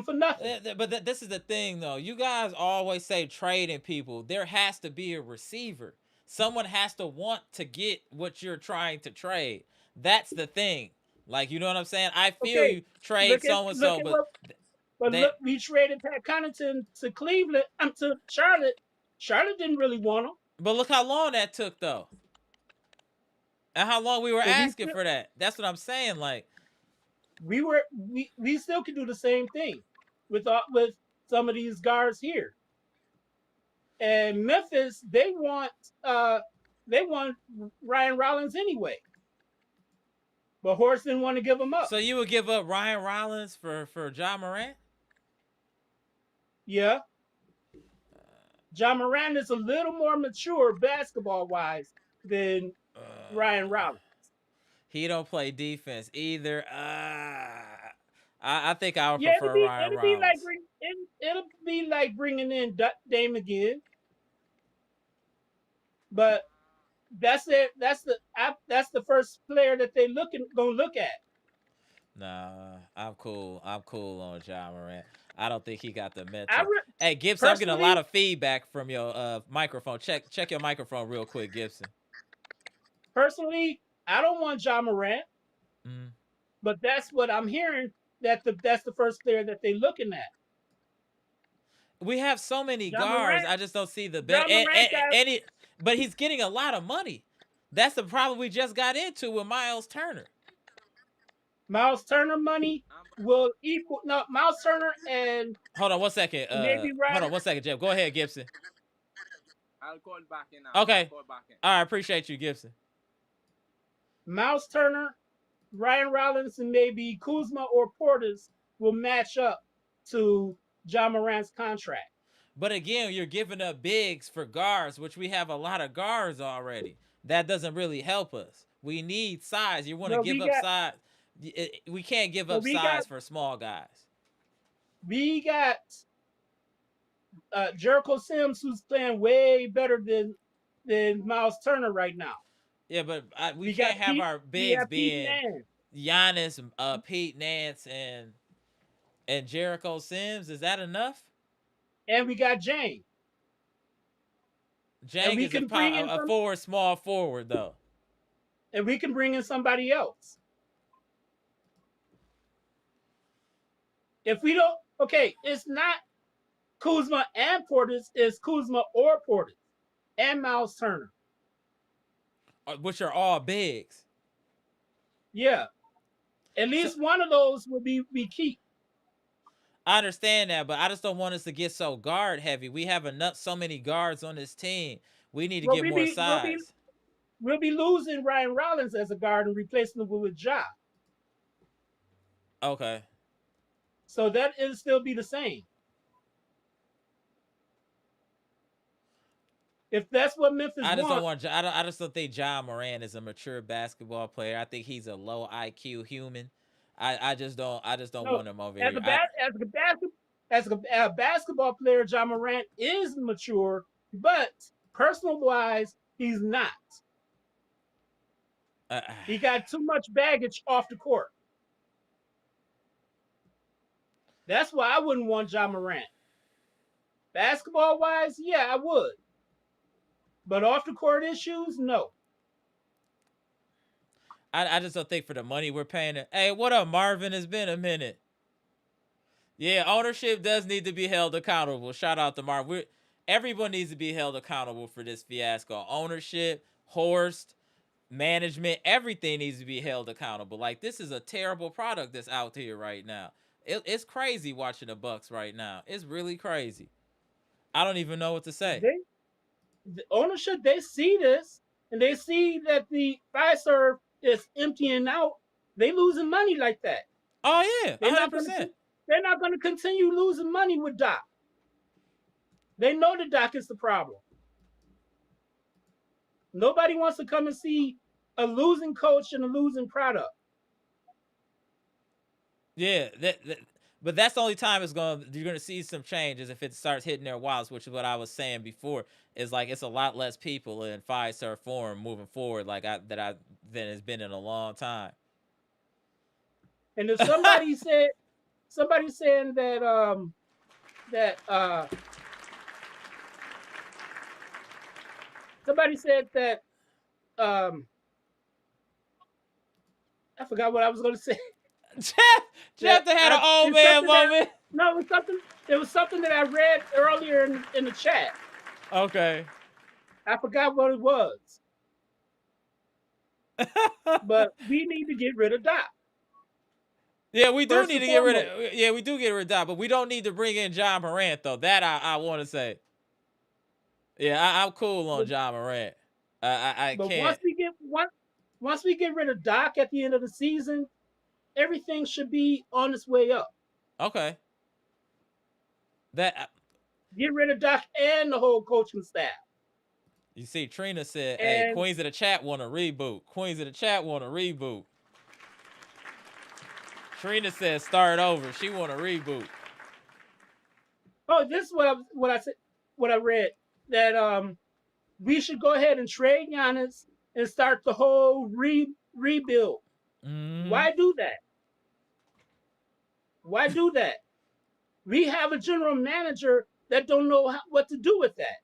[SPEAKER 3] for nothing.
[SPEAKER 1] But this is the thing, though. You guys always say trading people. There has to be a receiver. Someone has to want to get what you're trying to trade. That's the thing. Like, you know what I'm saying? I feel
[SPEAKER 3] Okay,
[SPEAKER 1] you trade so and
[SPEAKER 3] look
[SPEAKER 1] so,
[SPEAKER 3] at
[SPEAKER 1] but
[SPEAKER 3] what. But
[SPEAKER 1] that.
[SPEAKER 3] look, we traded Pat Connaughton to Cleveland. To Charlotte. Charlotte didn't really want him,
[SPEAKER 1] But look how long that took, though, and how long we were
[SPEAKER 3] but
[SPEAKER 1] asking for that. That's what I'm saying. Like,
[SPEAKER 3] we still can do the same thing with some of these guards here. And Memphis, they want Ryan Rollins anyway, but Horst didn't want to give him up.
[SPEAKER 1] so you would give up Ryan Rollins for Ja Morant?
[SPEAKER 3] Yeah, Ja Morant is a little more mature basketball wise than Ryan Rollins.
[SPEAKER 1] He don't play defense either. I think I would
[SPEAKER 3] Yeah,
[SPEAKER 1] prefer Ryan Rollins.
[SPEAKER 3] it'll be like bringing in Dame again, but that's it. That's the first player that they gonna look at.
[SPEAKER 1] Nah, I'm cool. I'm cool on Ja Morant. I don't think he got the
[SPEAKER 3] I
[SPEAKER 1] mental.
[SPEAKER 3] re-
[SPEAKER 1] Hey Gibson, I'm getting a lot
[SPEAKER 3] personally
[SPEAKER 1] of feedback from your microphone. Check your microphone real quick, Gibson.
[SPEAKER 3] personally I don't want Ja Morant,
[SPEAKER 1] Mm.
[SPEAKER 3] but that's what I'm hearing. That's the first player that they looking at.
[SPEAKER 1] We have so many
[SPEAKER 3] Ja
[SPEAKER 1] guards.
[SPEAKER 3] Morant,
[SPEAKER 1] I just don't see the
[SPEAKER 3] Ja
[SPEAKER 1] bet.
[SPEAKER 3] Morant got
[SPEAKER 1] But he's getting a lot of money. That's the problem we just got into with Miles Turner.
[SPEAKER 3] Miles Turner money will equal no Miles Turner and
[SPEAKER 1] Hold on 1 second.
[SPEAKER 3] maybe
[SPEAKER 1] Hold
[SPEAKER 3] Ryan
[SPEAKER 1] on 1 second, Jeff. Go ahead, Gibson.
[SPEAKER 2] I'll call back in now.
[SPEAKER 1] Okay.
[SPEAKER 2] I'll call back in.
[SPEAKER 1] All right, appreciate you, Gibson.
[SPEAKER 3] Miles Turner, Ryan Rollins, and maybe Kuzma or Portis will match up to Ja Morant's contract.
[SPEAKER 1] But again, you're giving up bigs for guards, which we have a lot of guards already. That doesn't really help us. We need size. You want to
[SPEAKER 3] Well,
[SPEAKER 1] give up size. We can't give up size for small guys.
[SPEAKER 3] We got Jericho Sims, who's playing way better than Miles Turner right now.
[SPEAKER 1] Yeah, but we can't have our bigs being Giannis, Pete Nance, and Jericho Sims. Is that enough?
[SPEAKER 3] And we got Jang.
[SPEAKER 1] Jang is a small forward, though.
[SPEAKER 3] And we can bring in somebody else. If we don't, okay, it's not Kuzma and Portis, it's Kuzma or Portis and Miles Turner.
[SPEAKER 1] Which are all bigs.
[SPEAKER 3] Yeah. At least one of those will be key.
[SPEAKER 1] I understand that, but I just don't want us to get so guard heavy. We have so many guards on this team. We need to get more size.
[SPEAKER 3] We'll be losing Ryan Rollins as a guard and replacing him with Ja.
[SPEAKER 1] Okay.
[SPEAKER 3] So that it'll still be the same. If that's what Memphis
[SPEAKER 1] I just don't
[SPEAKER 3] want,
[SPEAKER 1] want. I just don't think John Moran is a mature basketball player. I think he's a low IQ human. I just don't. I just don't
[SPEAKER 3] no,
[SPEAKER 1] want him over
[SPEAKER 3] as
[SPEAKER 1] here.
[SPEAKER 3] a basketball player, John Morant is mature, but personal wise, he's not.
[SPEAKER 1] Uh,
[SPEAKER 3] He got too much baggage off the court. That's why I wouldn't want John Morant. Basketball wise, yeah, I would. But off the court issues, no.
[SPEAKER 1] I just don't think for the money we're paying it. Hey, what up, Marvin? It's been a minute. Yeah, ownership does need to be held accountable. Shout out to Marvin. Everyone needs to be held accountable for this fiasco. Ownership, Horst, management, everything needs to be held accountable. Like, this is a terrible product that's out here right now. It's crazy watching the Bucks right now. It's really crazy. I don't even know what to say.
[SPEAKER 3] The ownership, they see this and they see that the Fiserv is emptying out. They losing money like that.
[SPEAKER 1] Oh yeah,
[SPEAKER 3] They're not going
[SPEAKER 1] 100%.
[SPEAKER 3] to. They're not going to continue losing money with Doc. They know the Doc is the problem. Nobody wants to come and see a losing coach and a losing product.
[SPEAKER 1] Yeah, but that's the only time you're gonna see some changes if it starts hitting their wallets, which is what I was saying before. Is like it's a lot less people in 5-star form moving forward, than has been in a long time.
[SPEAKER 3] And if somebody saying that somebody said that I forgot what I was going to say.
[SPEAKER 1] Jeff had an old man moment.
[SPEAKER 3] No, it was something. It was something that I read earlier in the chat.
[SPEAKER 1] Okay.
[SPEAKER 3] I forgot what it was. But we need to get rid of Doc.
[SPEAKER 1] Yeah, we do need to get rid of. Yeah, we do get rid of Doc, but we don't need to bring in John Morant though. That I want to say. Yeah, I'm cool on John Morant. I
[SPEAKER 3] but
[SPEAKER 1] can't.
[SPEAKER 3] Once we get rid of Doc at the end of the season, everything should be on its way up.
[SPEAKER 1] Okay. That
[SPEAKER 3] get rid of Doc and the whole coaching staff.
[SPEAKER 1] You see, Trina said, "Hey, Queens of the Chat want a reboot. Queens of the Chat want a reboot." Trina said, "Start over. She want a reboot."
[SPEAKER 3] Oh, this is what I said. What I read that we should go ahead and trade Giannis and start the whole rebuild.
[SPEAKER 1] Mm-hmm.
[SPEAKER 3] Why do that? Why do that? We have a general manager that don't know what to do with that.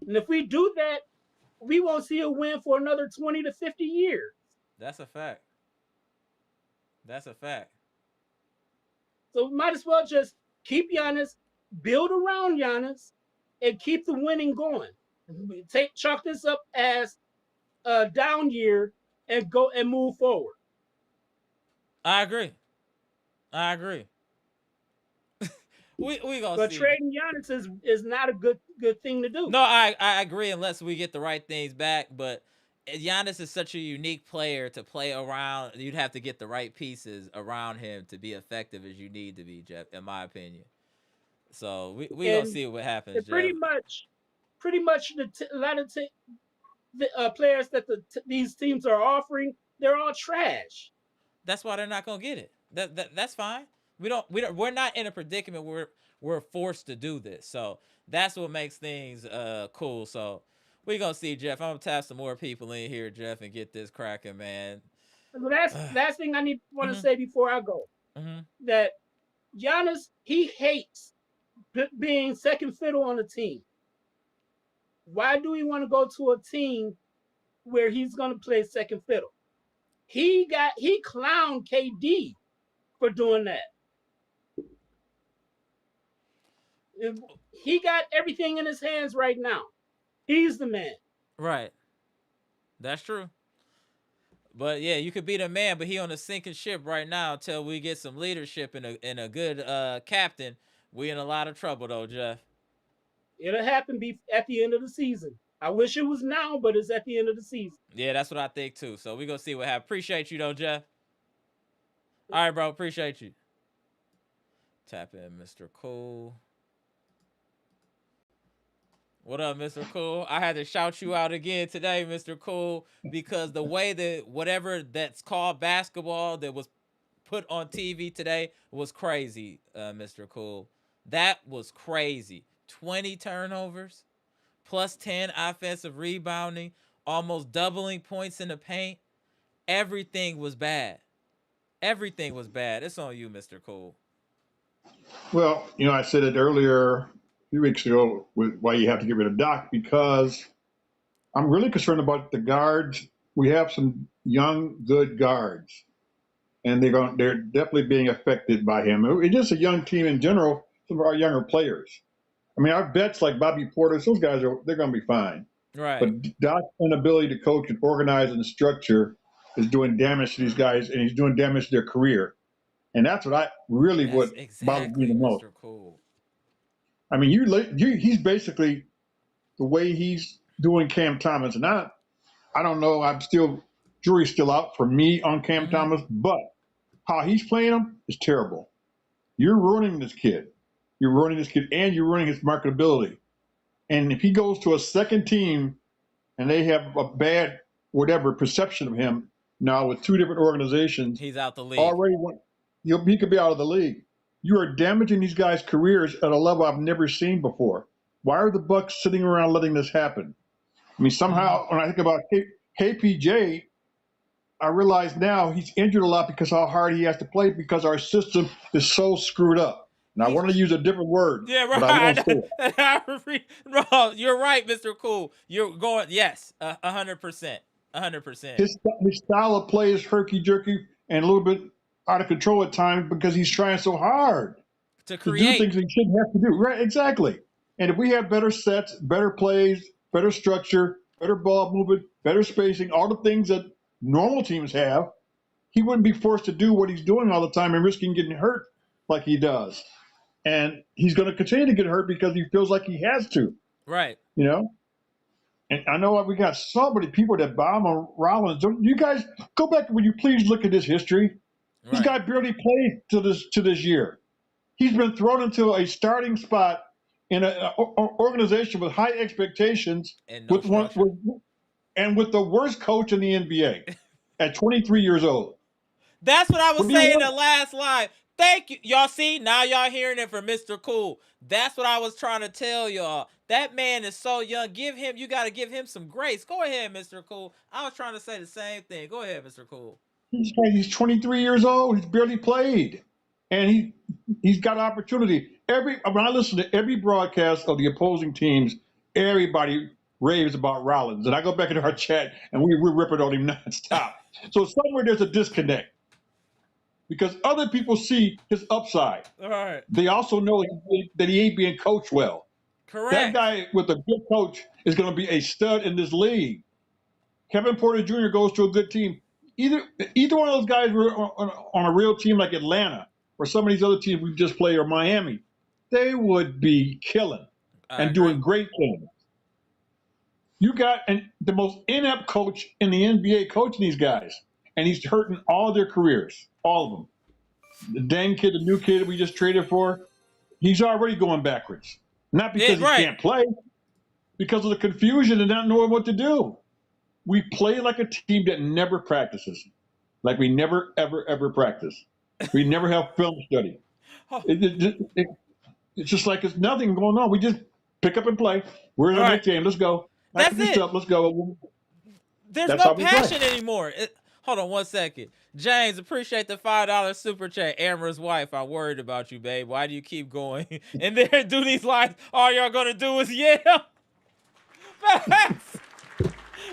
[SPEAKER 3] And if we do that, we won't see a win for another 20 to 50 years.
[SPEAKER 1] That's a fact. That's a fact.
[SPEAKER 3] So we might as well just keep Giannis, build around Giannis, and keep the winning going. Chalk this up as a down year and go and move forward.
[SPEAKER 1] I agree. we gonna
[SPEAKER 3] but
[SPEAKER 1] see.
[SPEAKER 3] Trading Giannis is not a good thing to do.
[SPEAKER 1] No, I agree unless we get the right things back. But Giannis is such a unique player to play around. You'd have to get the right pieces around him to be effective as you need to be, Jeff, in my opinion. So we gonna see what happens, Jeff.
[SPEAKER 3] Pretty much a lot of the players that these teams are offering, they're all trash.
[SPEAKER 1] That's why they're not gonna get it. That's fine. We're not in a predicament where we're forced to do this. So that's what makes things cool. So we're gonna see, Jeff. I'm gonna tap some more people in here, Jeff, and get this cracking, man.
[SPEAKER 3] The last thing I want to say before I go, that Giannis, he hates being second fiddle on a team. Why do we want to go to a team where he's going to play second fiddle? He clowned KD for doing that. He got everything in his hands right now. He's the man.
[SPEAKER 1] Right. That's true. But yeah, you could be the man, but he on a sinking ship right now until we get some leadership and a good captain. We in a lot of trouble though, Jeff.
[SPEAKER 3] It'll happen at the end of the season. I wish it was now, but it's at the end of the season.
[SPEAKER 1] Yeah, that's what I think too. So we gonna see what happens. Appreciate you though, Jeff. All right, bro. Appreciate you. Tap in, Mr. Cool. What up, Mr. Cool? I had to shout you out again today, Mr. Cool, because the way that whatever that's called basketball that was put on TV today was crazy, Mr. Cool. That was crazy. 20 turnovers, plus 10 offensive rebounding, almost doubling points in the paint. Everything was bad. Everything was bad. It's on you, Mr. Cool.
[SPEAKER 4] Well, I said it earlier a few weeks ago with why you have to get rid of Doc because I'm really concerned about the guards. We have some young, good guards, and they're definitely being affected by him. It's just a young team in general. Some of our younger players. I mean, our vets like Bobby Porter, those guys they're going to be fine.
[SPEAKER 1] Right.
[SPEAKER 4] But Doc's inability to coach and organize and structure is doing damage to these guys, and he's doing damage to their career. And that's what bothers me
[SPEAKER 1] Exactly,
[SPEAKER 4] the most.
[SPEAKER 1] Mr. Cool.
[SPEAKER 4] I mean, he's basically the way he's doing Cam Thomas, and I don't know. Jury's still out for me on Cam Thomas, but how he's playing him is terrible. You're ruining this kid. You're ruining this kid, and you're ruining his marketability. And if he goes to a second team, and they have a bad whatever perception of him now with two different organizations,
[SPEAKER 1] he's out the league.
[SPEAKER 4] He could be out of the league. You are damaging these guys' careers at a level I've never seen before. Why are the Bucks sitting around letting this happen? I mean, somehow when I think about KPJ, I realize now he's injured a lot because how hard he has to play because our system is so screwed up. And I want to use a different word.
[SPEAKER 1] Yeah, right.
[SPEAKER 4] But I won't say it.
[SPEAKER 1] Bro, you're right, Mr. Cool. You're going, yes, 100%. 100%.
[SPEAKER 4] His style of play is herky-jerky and a little bit out of control at times because he's trying so hard
[SPEAKER 1] to
[SPEAKER 4] do things he shouldn't have to do. Right, exactly. And if we have better sets, better plays, better structure, better ball movement, better spacing, all the things that normal teams have, he wouldn't be forced to do what he's doing all the time and risking getting hurt like he does. And he's going to continue to get hurt because he feels like he has to.
[SPEAKER 1] Right.
[SPEAKER 4] And I know we got so many people that bomb on Rollins. You guys go back. Will you please look at this history? Right. This guy barely played to this year. He's been thrown into a starting spot in an organization with high expectations,
[SPEAKER 1] and
[SPEAKER 4] with the worst coach in the NBA at 23 years old.
[SPEAKER 1] That's what I was saying in the last live. Thank you. Y'all see? Now y'all hearing it from Mr. Cool. That's what I was trying to tell y'all. That man is so young. You got to give him some grace. Go ahead, Mr. Cool. I was trying to say the same thing. Go ahead, Mr. Cool.
[SPEAKER 4] He's 23 years old. He's barely played. And he's got opportunity. When I listen to every broadcast of the opposing teams, everybody raves about Rollins. And I go back into our chat, and we're ripping on him nonstop. So somewhere there's a disconnect. Because other people see his upside.
[SPEAKER 1] All right.
[SPEAKER 4] They also know that he ain't being coached well.
[SPEAKER 1] Correct.
[SPEAKER 4] That guy with a good coach is going to be a stud in this league. Kevin Porter Jr. goes to a good team. Either one of those guys were on a real team like Atlanta or some of these other teams we just played or Miami, they would be killing and doing great things. You got the most inept coach in the NBA coaching these guys, and he's hurting all their careers, all of them. The dang kid, the new kid we just traded for, he's already going backwards. Not because he can't play, because of the confusion and not knowing what to do. We play like a team that never practices, like we never, ever, ever practice. We never have film study. It's just like it's nothing going on. We just pick up and play. We're in the next game. Let's go.
[SPEAKER 1] That's it.
[SPEAKER 4] Let's go.
[SPEAKER 1] There's no passion anymore. Hold on 1 second. James, appreciate the $5 super chat. Amara's wife, I'm worried about you, babe. Why do you keep going? And then do these lines. All y'all gonna do is yell.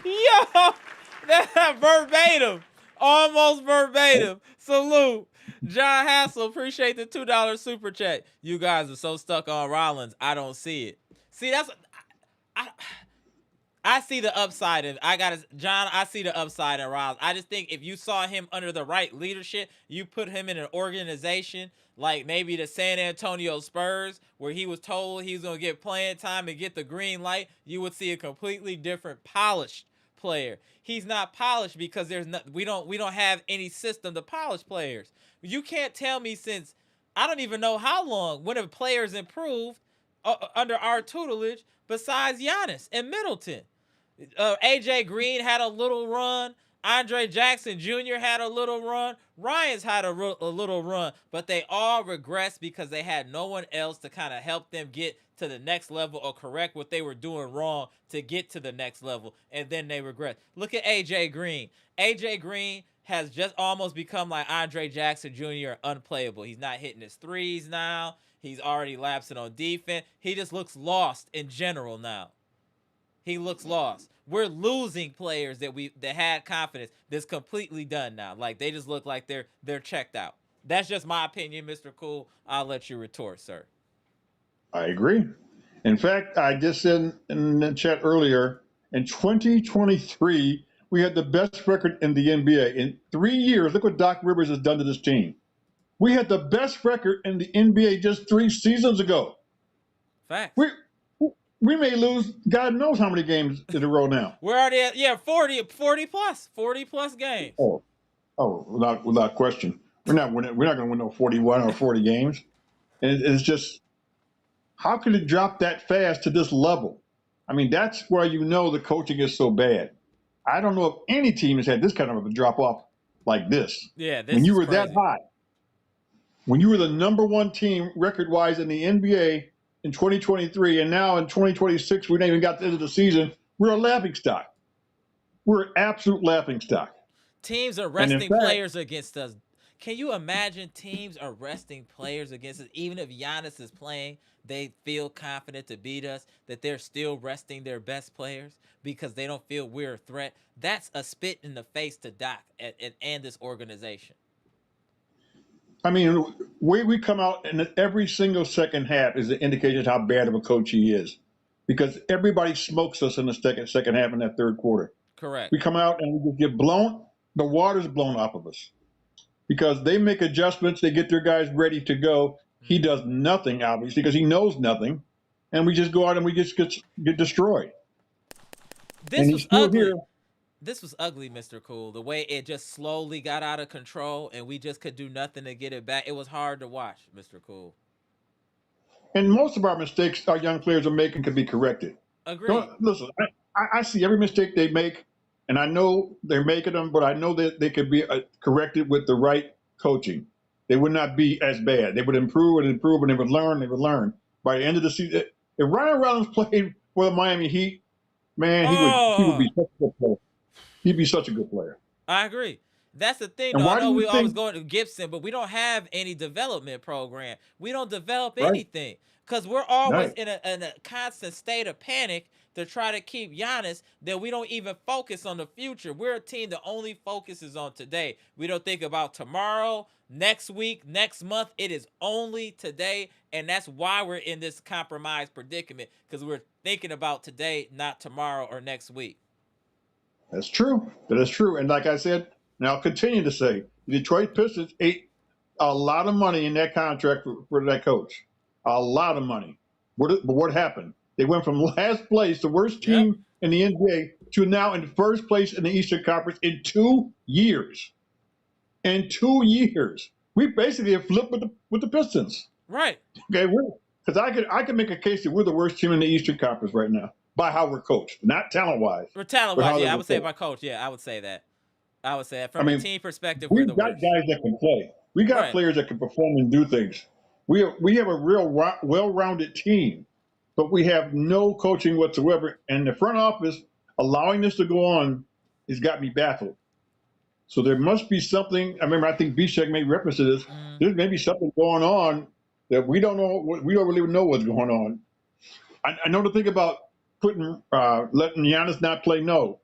[SPEAKER 1] Yo, that verbatim. Almost verbatim. Salute. John Hassel, appreciate the $2 super chat. You guys are so stuck on Rollins. I don't see it. See, I see the upside in John, I see the upside in Rollins. I just think if you saw him under the right leadership, you put him in an organization like maybe the San Antonio Spurs, where he was told he was going to get playing time and get the green light, you would see a completely different polished player. He's not polished because we don't have any system to polish players. You can't tell me since I don't even know how long when have players improved under our tutelage besides Giannis and Middleton. AJ Green had a little run. Andre Jackson Jr. had a little run. Ryan's had a little run, but they all regressed because they had no one else to kind of help them get to the next level or correct what they were doing wrong to get to the next level, and then they regress. Look at AJ Green. AJ Green has just almost become like Andre Jackson Jr. unplayable. He's not hitting his threes now. He's already lapsing on defense. He just looks lost in general now. He looks lost. We're losing players that had confidence that's completely done now. Like they just look like they're checked out. That's just my opinion, Mr. Cool. I'll let you retort, sir.
[SPEAKER 4] I agree. In fact, I just said in the chat earlier, in 2023, we had the best record in the NBA. In 3 years, look what Doc Rivers has done to this team. We had the best record in the NBA just 3 seasons ago.
[SPEAKER 1] Facts.
[SPEAKER 4] We may lose God knows how many games in a row now.
[SPEAKER 1] We're already at 40 plus games.
[SPEAKER 4] Without question. We're not going to win no 41 or 40 games. And it's just, how could it drop that fast to this level? I mean, that's where you know the coaching is so bad. I don't know if any team has had this kind of a drop off like this.
[SPEAKER 1] Yeah, this
[SPEAKER 4] when you
[SPEAKER 1] is
[SPEAKER 4] were
[SPEAKER 1] crazy.
[SPEAKER 4] that high, when you were the number one team record wise in the NBA in 2023, and now in 2026, we ain't even got to the end of the season. We're a laughing stock. We're an absolute laughing stock.
[SPEAKER 1] Teams are resting players against us. Can you imagine teams arresting players against us? Even if Giannis is playing, they feel confident to beat us, that they're still resting their best players because they don't feel we're a threat. That's a spit in the face to Doc and this organization.
[SPEAKER 4] I mean, the way we come out in every single second half is an indication of how bad of a coach he is, because everybody smokes us in the second half in that third quarter.
[SPEAKER 1] Correct.
[SPEAKER 4] We come out and we just get blown. The water's blown off of us because they make adjustments. They get their guys ready to go. He does nothing, obviously, because he knows nothing, and we just go out and we just get destroyed.
[SPEAKER 1] This was ugly. This was ugly, Mr. Cool. The way it just slowly got out of control and we just could do nothing to get it back. It was hard to watch, Mr. Cool.
[SPEAKER 4] And most of our mistakes our young players are making can be corrected.
[SPEAKER 1] Agreed.
[SPEAKER 4] Listen, I see every mistake they make, and I know they're making them, but I know that they could be corrected with the right coaching. They would not be as bad. They would improve and improve, and they would learn. By the end of the season, if Ryan Rollins played for the Miami Heat, man, he would be such a good player. He'd be such a good player.
[SPEAKER 1] I agree. That's the thing, though. I know we always going to Gibson, but we don't have any development program. We don't develop anything because we're always in a constant state of panic to try to keep Giannis that we don't even focus on the future. We're a team that only focuses on today. We don't think about tomorrow, next week, next month. It is only today, and that's why we're in this compromised predicament, because we're thinking about today, not tomorrow or next week.
[SPEAKER 4] That's true. That is true. And like I said, and I'll continue to say, the Detroit Pistons ate a lot of money in that contract for that coach. A lot of money. But what happened? They went from last place, the worst team in the NBA, to now in first place in the Eastern Conference in 2 years. In 2 years. We basically have flipped with the Pistons.
[SPEAKER 1] Right.
[SPEAKER 4] Okay, because I could make a case that we're the worst team in the Eastern Conference right now by how we're coached, not talent-wise.
[SPEAKER 1] We're talent-wise, yeah, I would say by coach. Yeah, I would say that. From a team perspective, we're the worst.
[SPEAKER 4] We've got guys that can play. We got players that can perform and do things. We have a real well-rounded team, but we have no coaching whatsoever. And the front office allowing this to go on has got me baffled. So there must be something. I remember, I think Bshack made reference to this. There's maybe something going on that we don't know. We don't really know what's going on. I know the thing about letting Giannis not play. No,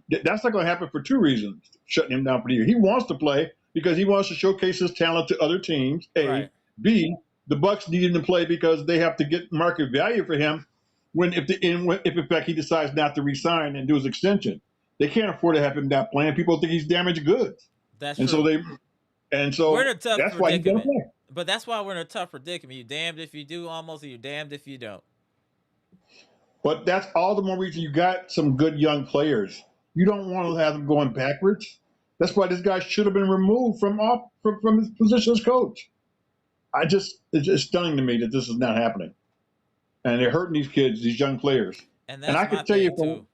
[SPEAKER 4] that's not going to happen for 2 reasons. Shutting him down for the year. He wants to play because he wants to showcase his talent to other teams. A, B, the Bucks need him to play because they have to get market value for him. If in fact he decides not to resign and do his extension, they can't afford to have him not playing. People think he's damaged goods.
[SPEAKER 1] That's
[SPEAKER 4] true. So
[SPEAKER 1] we're in a tough
[SPEAKER 4] that's
[SPEAKER 1] predicament.
[SPEAKER 4] why he's going to play.
[SPEAKER 1] But that's why we're in a tough predicament. You're damned if you do, almost, or you're damned if you don't.
[SPEAKER 4] But that's all the more reason you got some good young players. You don't want to have them going backwards. That's why this guy should have been removed from his position as coach. It's just stunning to me that this is not happening, and they're hurting these kids, these young players.
[SPEAKER 1] And
[SPEAKER 4] And
[SPEAKER 1] that's
[SPEAKER 4] I
[SPEAKER 1] my
[SPEAKER 4] could tell you
[SPEAKER 1] thing too.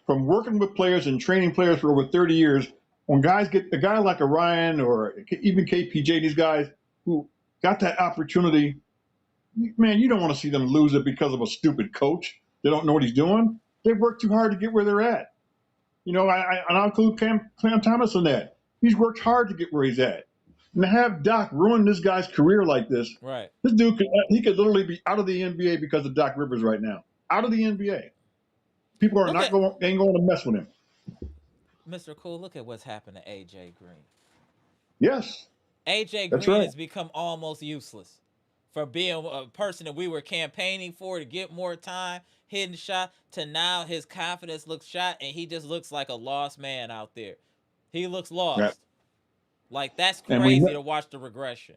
[SPEAKER 4] from working with players and training players for over 30 years, when guys get a guy like a Ryan or even KPJ, these guys who got that opportunity, man, you don't want to see them lose it because of a stupid coach. They don't know what he's doing. They've worked too hard to get where they're at. And I'll include Cam Thomas in that. He's worked hard to get where he's at. And to have Doc ruin this guy's career like this,
[SPEAKER 1] Right.
[SPEAKER 4] this dude could literally be out of the NBA because of Doc Rivers right now. Out of the NBA. People are
[SPEAKER 1] Look at
[SPEAKER 4] ain't going to mess with him.
[SPEAKER 1] Mr. Cool. Look at what's happened to AJ Green.
[SPEAKER 4] Yes,
[SPEAKER 1] AJ
[SPEAKER 4] that's
[SPEAKER 1] Green
[SPEAKER 4] right.
[SPEAKER 1] has become almost useless from being a person that we were campaigning for to get more time, hitting shot, to now his confidence looks shot and he just looks like a lost man out there. He looks
[SPEAKER 4] Right.
[SPEAKER 1] lost. Like, that's
[SPEAKER 4] And we
[SPEAKER 1] crazy to watch the regression.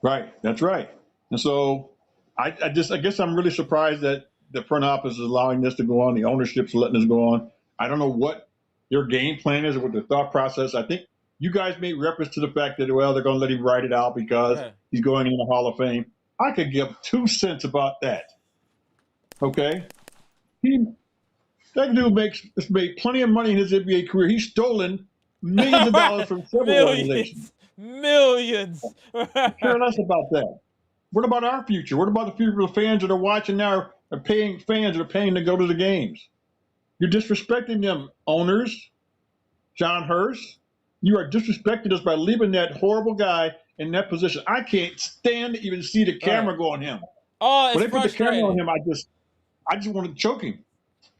[SPEAKER 4] right, that's right. And so I guess I'm really surprised that the front office is allowing this to go on. The ownership's letting this go on. I don't know what their game plan is or what their thought process. I think you guys made reference to the fact that they're going to let him ride it out because
[SPEAKER 1] Right.
[SPEAKER 4] he's going in the Hall of Fame. I could give 2 cents about that. Okay, that dude has made plenty of money in his NBA career. He's stolen millions of dollars from several organizations.
[SPEAKER 1] Millions.
[SPEAKER 4] I care less about that. What about our future? What about the future of the fans that are watching now, are paying fans that are paying to go to the games? You're disrespecting them, owners. John Hurst, you are disrespecting us by leaving that horrible guy in that position. I can't stand to even see the camera go on him.
[SPEAKER 1] Oh, it's
[SPEAKER 4] When they put the camera on
[SPEAKER 1] frustrating.
[SPEAKER 4] him, I just want to choke him.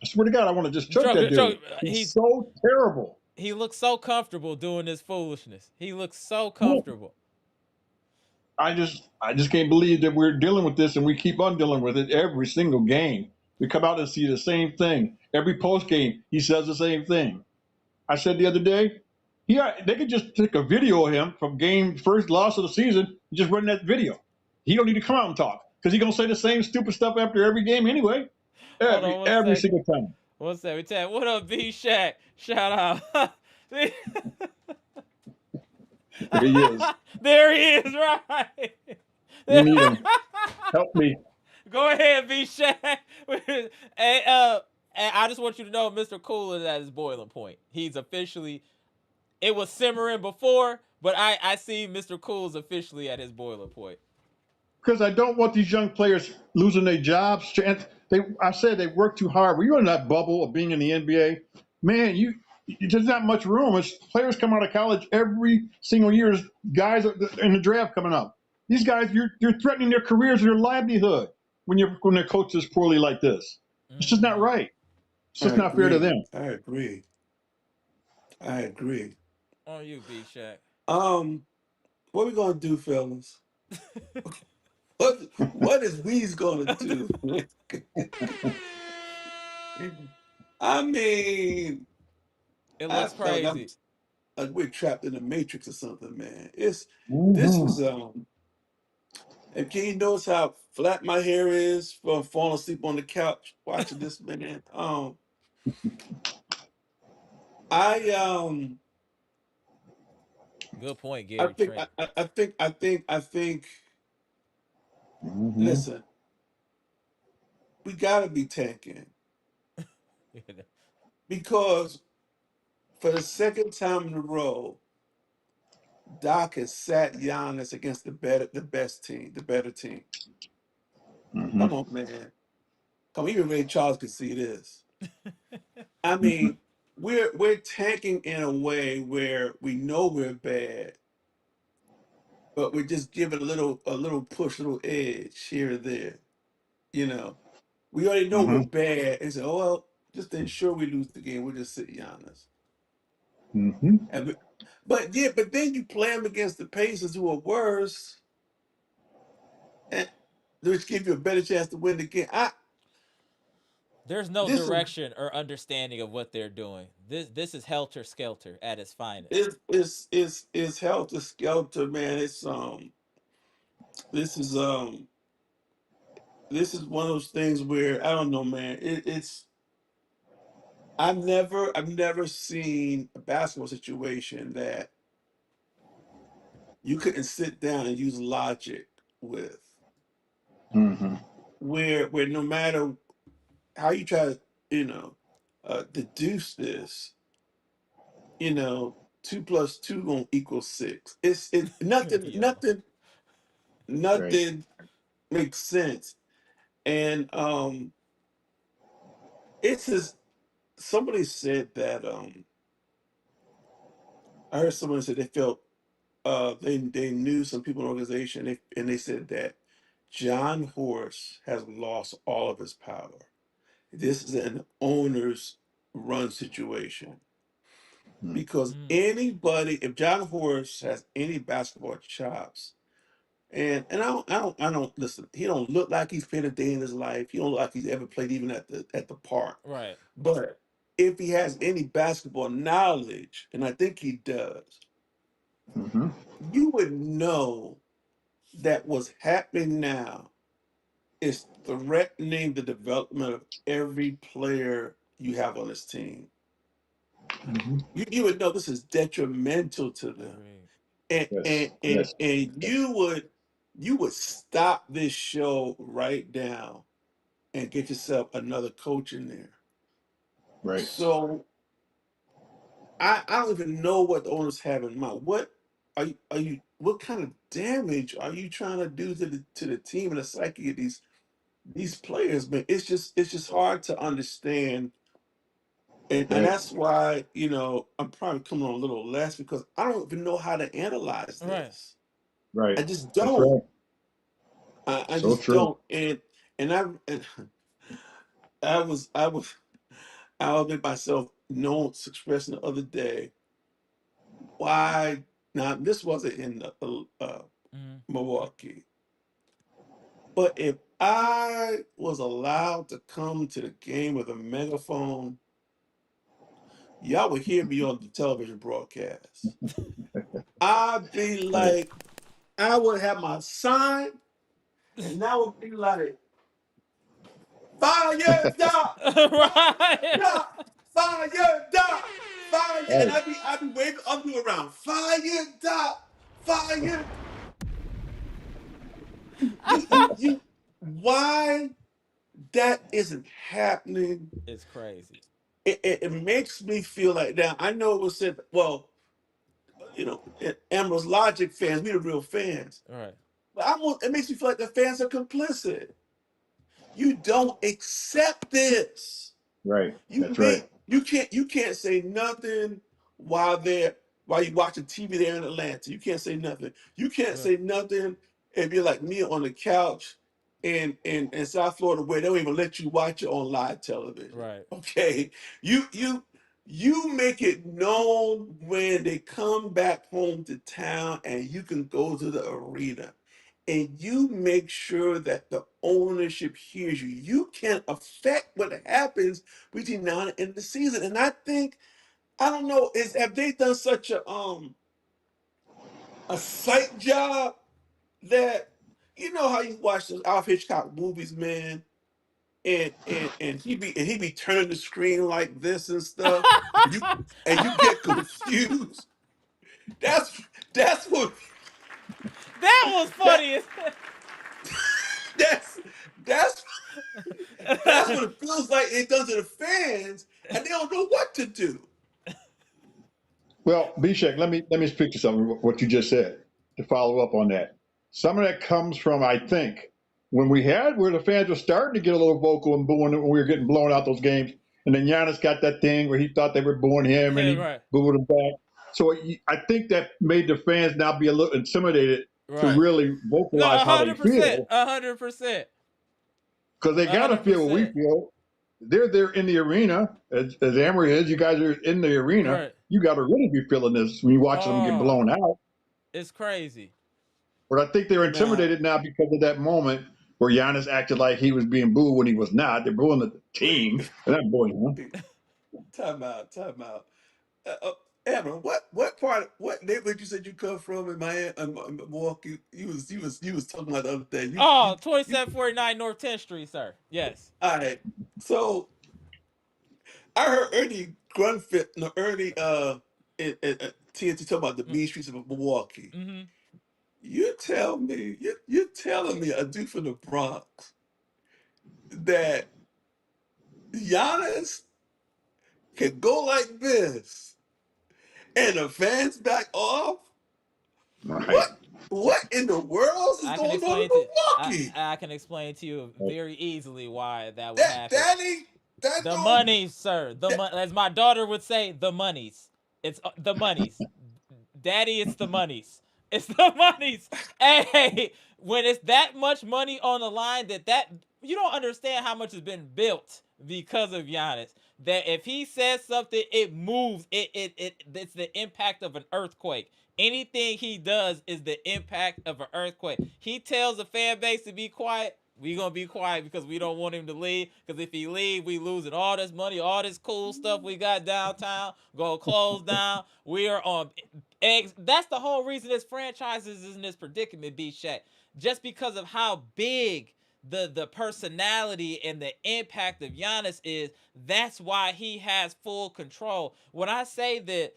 [SPEAKER 4] I swear to God, I want to just choke that dude. He's so terrible.
[SPEAKER 1] He looks so comfortable doing this foolishness. He looks so comfortable.
[SPEAKER 4] I just can't believe that we're dealing with this and we keep on dealing with it every single game. We come out and see the same thing. Every post game, he says the same thing. I said the other day, they could just take a video of him from game first loss of the season and just run that video. He don't need to come out and talk because he's gonna say the same stupid stuff after every game anyway. Every single time.
[SPEAKER 1] What's that? We tell what up, Bshack? Shout out.
[SPEAKER 4] There he is.
[SPEAKER 1] There he is, right?
[SPEAKER 4] You need him. Help me.
[SPEAKER 1] Go ahead, Bshack. Hey, I just want you to know, Mr. Cool is at his boiling point. He's officially. It was simmering before, but I see Mr. Cool's officially at his boiling point.
[SPEAKER 4] Because I don't want these young players losing their jobs. I said they work too hard. Were you in that bubble of being in the NBA? Man, there's not much room. As players come out of college every single year, guys in the draft coming up. These guys, you're threatening their careers and their livelihood when they're coached this poorly like this. It's just not right. It's just not fair to them.
[SPEAKER 5] I agree.
[SPEAKER 1] On you, Bshack.
[SPEAKER 5] What we gonna do, fellas? What is we's gonna do? I mean,
[SPEAKER 1] It
[SPEAKER 5] I
[SPEAKER 1] looks
[SPEAKER 5] feel
[SPEAKER 1] crazy.
[SPEAKER 5] like we're trapped in a matrix or something, man. This
[SPEAKER 4] Mm-hmm.
[SPEAKER 5] is and can you notice how flat my hair is from falling asleep on the couch watching this, man? I
[SPEAKER 1] Good point,
[SPEAKER 5] I
[SPEAKER 1] Gary
[SPEAKER 5] think
[SPEAKER 1] Trent.
[SPEAKER 5] I think
[SPEAKER 4] Mm-hmm.
[SPEAKER 5] listen, we gotta be tanking because for the second time in a row, Doc has sat Giannis against the best team, the better team.
[SPEAKER 4] Mm-hmm.
[SPEAKER 5] Come on, man. Come on, even Ray Charles could see this. I mean, we're tanking in a way where we know we're bad, but we're just giving a little push, a little edge here and there. You know, we already know we're
[SPEAKER 4] Mm-hmm.
[SPEAKER 5] bad, and say, oh well, just to ensure we lose the game, we'll just sit Giannis.
[SPEAKER 4] Mm-hmm.
[SPEAKER 5] But then you play them against the Pacers, who are worse, and which give you a better chance to win the game.
[SPEAKER 1] There's no
[SPEAKER 5] This
[SPEAKER 1] direction or understanding of what they're doing. This is helter skelter at its finest.
[SPEAKER 5] is helter skelter, man. This is this is one of those things where I don't know, man. I've never seen a basketball situation that you couldn't sit down and use logic with,
[SPEAKER 4] Mm-hmm.
[SPEAKER 5] where no matter how you try to, you know, deduce this, 2 plus 2 gonna equal 6. It's nothing,
[SPEAKER 1] Yo.
[SPEAKER 5] nothing,
[SPEAKER 4] Right.
[SPEAKER 5] nothing makes sense. And it's just somebody said that I heard someone say they felt they knew some people in the organization, and they said that John Horse has lost all of his power. This is an owner's run situation because
[SPEAKER 1] Mm.
[SPEAKER 5] anybody, if John Horse has any basketball chops, and I don't listen. He don't look like he's played a day in his life. He don't look like he's ever played even at the park.
[SPEAKER 1] Right.
[SPEAKER 5] But if he has any basketball knowledge, and I think he does,
[SPEAKER 4] Mm-hmm.
[SPEAKER 5] you would know that what's happening now is threatening the development of every player you have on this team.
[SPEAKER 4] Mm-hmm.
[SPEAKER 5] You would know this is detrimental to them.
[SPEAKER 1] Agreed.
[SPEAKER 5] And
[SPEAKER 4] Yes.
[SPEAKER 5] and and,
[SPEAKER 4] Yes.
[SPEAKER 5] and you would stop this show right now and get yourself another coach in there.
[SPEAKER 4] Right.
[SPEAKER 5] So I don't even know what the owners have in mind. What are you what kind of damage are you trying to do to the team and the psyche of these players? Man, it's just hard to understand. And
[SPEAKER 4] Right.
[SPEAKER 5] that's why, I'm probably coming on a little less because I don't even know how to analyze
[SPEAKER 1] Right.
[SPEAKER 5] this.
[SPEAKER 4] Right.
[SPEAKER 5] I just
[SPEAKER 4] That's
[SPEAKER 5] don't.
[SPEAKER 4] right.
[SPEAKER 5] I
[SPEAKER 4] So
[SPEAKER 5] just
[SPEAKER 4] true.
[SPEAKER 5] don't. And I was I made myself known expressing the other day why. Now this wasn't in
[SPEAKER 1] Mm.
[SPEAKER 5] Milwaukee, but if I was allowed to come to the game with a megaphone, y'all would hear me on the television broadcast. I'd be
[SPEAKER 4] Right.
[SPEAKER 5] like, I would have my sign, and I would be like, fire dot, fire
[SPEAKER 1] Right.
[SPEAKER 5] dot, fire dot, fire, and
[SPEAKER 4] Right.
[SPEAKER 5] I'd be waving up and around, fire dot, fire. You. Why that isn't happening?
[SPEAKER 1] It's crazy.
[SPEAKER 5] It makes me feel like now. I know it was said. Well, Amara's Logic fans, we the real fans.
[SPEAKER 1] Right.
[SPEAKER 5] But it makes me feel like the fans are complicit. You don't accept this.
[SPEAKER 4] Right.
[SPEAKER 5] You
[SPEAKER 4] That's right.
[SPEAKER 5] make you can't say nothing while they're while you watching TV there in Atlanta. You can't say nothing. You can't
[SPEAKER 1] Right.
[SPEAKER 5] say nothing if you're like me on the couch in South Florida where they don't even let you watch it on live television.
[SPEAKER 1] Right.
[SPEAKER 5] Okay. You make it known when they come back home to town and you can go to the arena and you make sure that the ownership hears you. You can affect what happens between now and the end of the season. And I think I don't know is have they done such a sight job that you know how you watch those Alfred Hitchcock movies, man, and he be turning the screen like this and stuff, and you get confused. That's that's what
[SPEAKER 1] That was
[SPEAKER 5] that
[SPEAKER 1] funny.
[SPEAKER 5] that's that's that's what it feels like it does to the fans, and they don't know what to do.
[SPEAKER 4] Well, Bshack, let me speak to something what you just said to follow up on that. Some of that comes from, I think, when we had where the fans were starting to get a little vocal and booing when we were getting blown out those games, and then Giannis got that thing where he thought they were booing him and he
[SPEAKER 1] Right.
[SPEAKER 4] booed them back. So I think that made the fans now be a little intimidated to
[SPEAKER 1] Right.
[SPEAKER 4] really
[SPEAKER 1] No,
[SPEAKER 4] vocalize
[SPEAKER 1] a
[SPEAKER 4] how they
[SPEAKER 1] hundred percent.
[SPEAKER 4] feel
[SPEAKER 1] 100%.
[SPEAKER 4] because they
[SPEAKER 1] A
[SPEAKER 4] got to
[SPEAKER 1] hundred
[SPEAKER 4] feel what we
[SPEAKER 1] percent.
[SPEAKER 4] feel. They're there in the arena, as Amber is. You guys are in the arena.
[SPEAKER 1] Right.
[SPEAKER 4] You got to really be feeling this when you watch them get
[SPEAKER 1] Oh,
[SPEAKER 4] blown out.
[SPEAKER 1] it's crazy.
[SPEAKER 4] But I think they're
[SPEAKER 5] Now,
[SPEAKER 4] intimidated now because of that moment where Giannis acted like he was being booed when he was not. They're booing the
[SPEAKER 5] wait,
[SPEAKER 4] team. They're not booing him.
[SPEAKER 5] wait, time out, time out. Amber, what neighborhood you said you come from in Miami, Milwaukee? You was talking about the other day.
[SPEAKER 1] Oh, 2749 North 10th Street, sir. Yes.
[SPEAKER 5] All right. So I heard Ernie Grunfit, no, Ernie, in TNT talking about the mean streets of Milwaukee.
[SPEAKER 1] Mm-hmm.
[SPEAKER 5] You tell me, you're telling me a dude from the Bronx that Giannis can go like this and the fans back off?
[SPEAKER 4] Right.
[SPEAKER 5] What in the world is
[SPEAKER 1] I can
[SPEAKER 5] going on in
[SPEAKER 1] explain to
[SPEAKER 5] Milwaukee?
[SPEAKER 1] I can explain to you very easily why that would
[SPEAKER 5] That
[SPEAKER 1] happen.
[SPEAKER 5] that ain't that
[SPEAKER 1] The
[SPEAKER 5] don't
[SPEAKER 1] monies, sir.
[SPEAKER 5] that,
[SPEAKER 1] As my daughter would say, the monies. It's the monies. Daddy, it's the monies. It's the monies. Hey, when it's that much money on the line that you don't understand how much has been built because of Giannis. That if he says something, it moves. It's the impact of an earthquake. Anything he does is the impact of an earthquake. He tells the fan base to be quiet. We gonna be quiet because we don't want him to leave. Because if he leave, we losing all this money, all this cool stuff we got downtown. Go close down. We are on eggs. That's the whole reason this franchise is in this predicament, Bshack. Just because of how big the personality and the impact of Giannis is. That's why he has full control. When I say that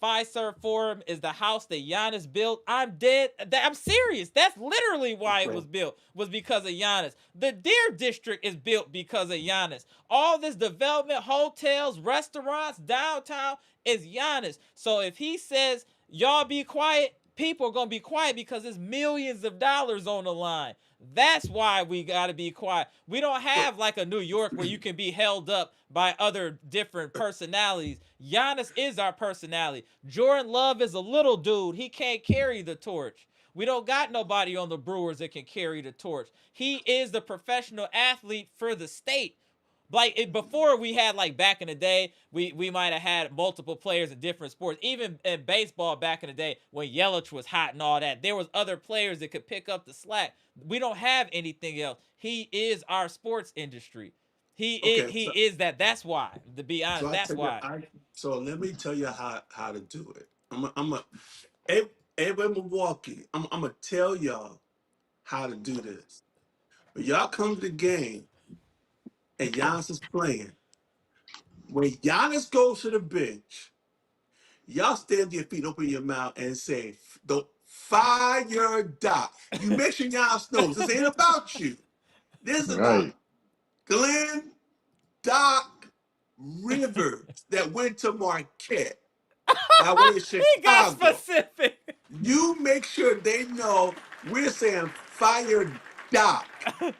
[SPEAKER 1] Fiserv Forum is the house that Giannis built, I'm dead. I'm serious. That's literally why it was built, was because of Giannis. The Deer District is built because of Giannis. All this development, hotels, restaurants, downtown is Giannis. So if he says, y'all be quiet, people are going to be quiet because there's millions of dollars on the line. That's why we got to be quiet. We don't have like a New York where you can be held up by other different personalities. Giannis is our personality. Jordan Love is a little dude. He can't carry the torch. We don't got nobody on the Brewers that can carry the torch. He is the professional athlete for the state. Like before, we had like back in the day, we might have had multiple players in different sports. Even in baseball back in the day, when Yelich was hot and all that, there was other players that could pick up the slack. We don't have anything else. He is our sports industry. He is
[SPEAKER 5] okay.
[SPEAKER 1] he
[SPEAKER 5] So,
[SPEAKER 1] is that. That's why. To be
[SPEAKER 5] so
[SPEAKER 1] honest,
[SPEAKER 5] I
[SPEAKER 1] that's
[SPEAKER 5] tell you,
[SPEAKER 1] why.
[SPEAKER 5] so let me tell you how to do it. Everybody in Milwaukee. I'm gonna tell y'all how to do this. When y'all come to the game and Giannis is playing, when Giannis goes to the bench, y'all stand to your feet, open your mouth, and say, "Don't fire Doc." You make sure Giannis knows this ain't about you. This is about
[SPEAKER 4] Right.
[SPEAKER 5] Glenn Doc Rivers that went to Marquette by way of
[SPEAKER 1] He got
[SPEAKER 5] Chicago.
[SPEAKER 1] specific.
[SPEAKER 5] You make sure they know we're saying fire Doc.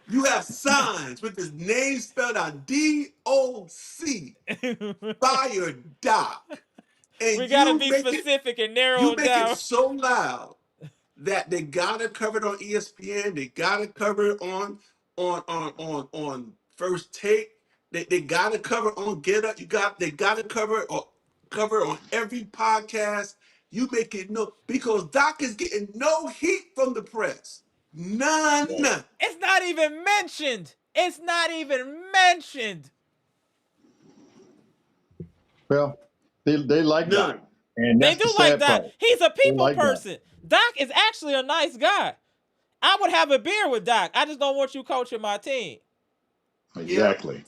[SPEAKER 5] You have signs with his name spelled out DOC. Fire Doc.
[SPEAKER 1] We
[SPEAKER 5] And
[SPEAKER 1] gotta be specific and narrow
[SPEAKER 5] you
[SPEAKER 1] it
[SPEAKER 5] make it
[SPEAKER 1] down.
[SPEAKER 5] so loud that they gotta cover it on ESPN. They gotta cover it on First Take. They gotta cover it on Get Up. They gotta cover it on every podcast. You make it no because Doc is getting no heat from the press. None.
[SPEAKER 4] Right.
[SPEAKER 1] It's not even mentioned. It's not even mentioned.
[SPEAKER 4] Well, they like Doc,
[SPEAKER 5] None.
[SPEAKER 4] and
[SPEAKER 1] They
[SPEAKER 4] that's
[SPEAKER 1] do
[SPEAKER 4] the
[SPEAKER 1] like
[SPEAKER 4] sad
[SPEAKER 1] Doc.
[SPEAKER 4] part.
[SPEAKER 1] He's a
[SPEAKER 4] They
[SPEAKER 1] people
[SPEAKER 4] like Doc.
[SPEAKER 1] person. Doc is actually a nice guy. I would have a beer with Doc. I just don't want you coaching my team.
[SPEAKER 5] Yeah.
[SPEAKER 4] Exactly.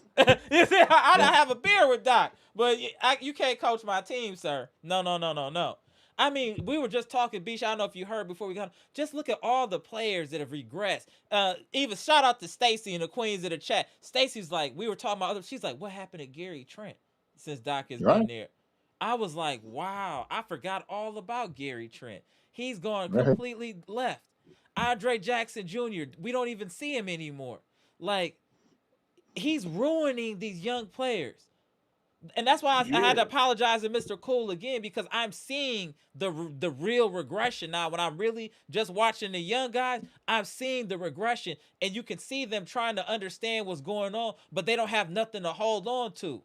[SPEAKER 1] You see, I'd
[SPEAKER 4] Yeah.
[SPEAKER 1] have a beer with Doc, but you can't coach my team, sir. No, no, no, no, no. I mean, we were just talking, Beach. I don't know if you heard before we got. Just look at all the players that have regressed. Even shout out to Stacy and the Queens of the chat. Stacy's like, we were talking about other. She's like, what happened to Gary Trent since Doc has
[SPEAKER 4] Right.
[SPEAKER 1] been there? I was like, wow, I forgot all about Gary Trent. He's gone
[SPEAKER 4] Right.
[SPEAKER 1] completely left. Andre Jackson Jr. We don't even see him anymore. Like he's ruining these young players. And that's why I had
[SPEAKER 5] Yeah.
[SPEAKER 1] to apologize to Mr. Cool again because I'm seeing the real regression now. When I'm really just watching the young guys, I'm seeing the regression, and you can see them trying to understand what's going on, but they don't have nothing to hold on to.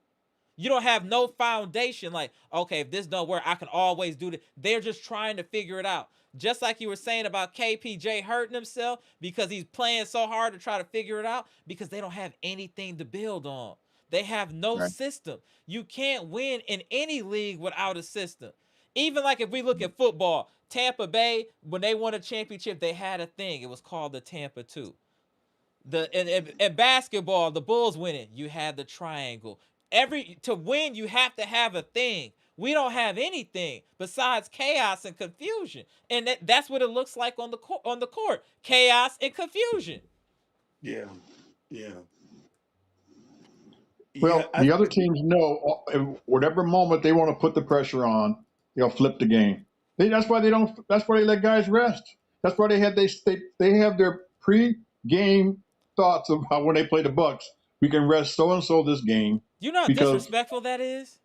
[SPEAKER 1] You don't have no foundation. Like, okay, if this don't work, I can always do this. They're just trying to figure it out. Just like you were saying about KPJ hurting himself because he's playing so hard to try to figure it out because they don't have anything to build on. They have no
[SPEAKER 4] Right.
[SPEAKER 1] system. You can't win in any league without a system. Even like if we look at football, Tampa Bay, when they won a championship, they had a thing. It was called the Tampa 2. In basketball, the Bulls winning, you had the triangle. To win, you have to have a thing. We don't have anything besides chaos and confusion, and that's what it looks like on the court. Chaos and confusion.
[SPEAKER 5] Yeah, yeah, yeah.
[SPEAKER 4] Well, the other teams know whatever moment they want to put the pressure on, they'll flip the game. That's why they don't. That's why they let guys rest. That's why they have their pre-game thoughts about when they play the Bucks. We can rest so and so this game
[SPEAKER 1] You know how
[SPEAKER 4] because
[SPEAKER 1] disrespectful that is.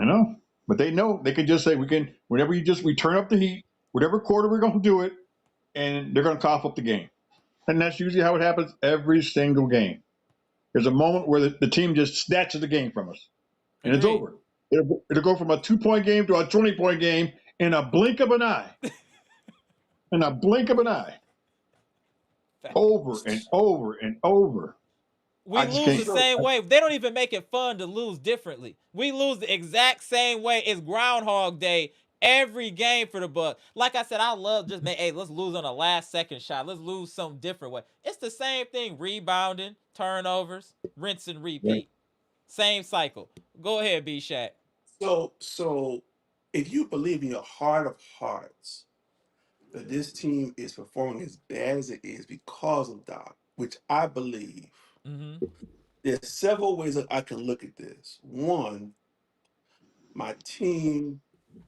[SPEAKER 4] I know, but they know they can just say we can whenever we turn up the heat, whatever quarter we're going to do it, and they're going to cough up the game. And that's usually how it happens every single game. There's a moment where the team just snatches the game from us, and it's
[SPEAKER 1] Agreed.
[SPEAKER 4] over. It'll go from a 2-point game to a 20-point game in a blink of an eye. In a blink of an eye. Over and over and over.
[SPEAKER 1] We
[SPEAKER 4] I just
[SPEAKER 1] lose the
[SPEAKER 4] can't.
[SPEAKER 1] same way. They don't even make it fun to lose differently. We lose the exact same way. It's Groundhog Day every game for the Bucks. Like I said, I love just hey, let's lose on a last second shot. Let's lose some different way. It's the same thing. Rebounding, turnovers, rinse and
[SPEAKER 4] Right.
[SPEAKER 1] repeat. Same cycle. Go ahead, Bshack.
[SPEAKER 5] So if you believe in your heart of hearts that this team is performing as bad as it is because of Doc, which I believe,
[SPEAKER 1] Mm-hmm.
[SPEAKER 5] there's several ways that I can look at this. One, my team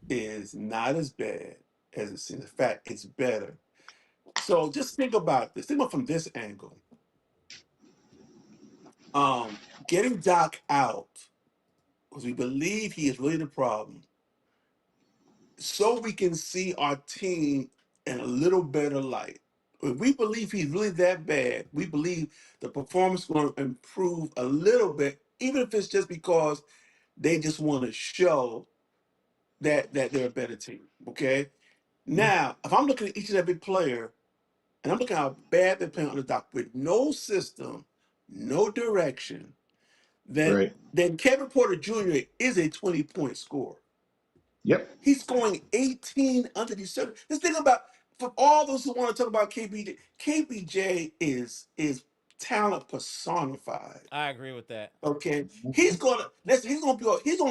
[SPEAKER 5] is not as bad as it seems. In fact, it's better. So just think about this. Think about from this angle. Getting Doc out, because we believe he is really the problem, so we can see our team in a little better light. If we believe he's really that bad, we believe the performance is going to improve a little bit, even if it's just because they just want to show that they're a better team. Okay. Now, if I'm looking at each and every player, and I'm looking at how bad they're playing on the dock with no system, no direction, then
[SPEAKER 4] Right.
[SPEAKER 5] then Kevin Porter Jr. is a 20-point scorer.
[SPEAKER 4] Yep.
[SPEAKER 5] He's scoring 18 under these circumstances. Let's think about for all those who want to talk about KBJ. KBJ is talent personified.
[SPEAKER 1] I agree with that.
[SPEAKER 5] Okay, he's gonna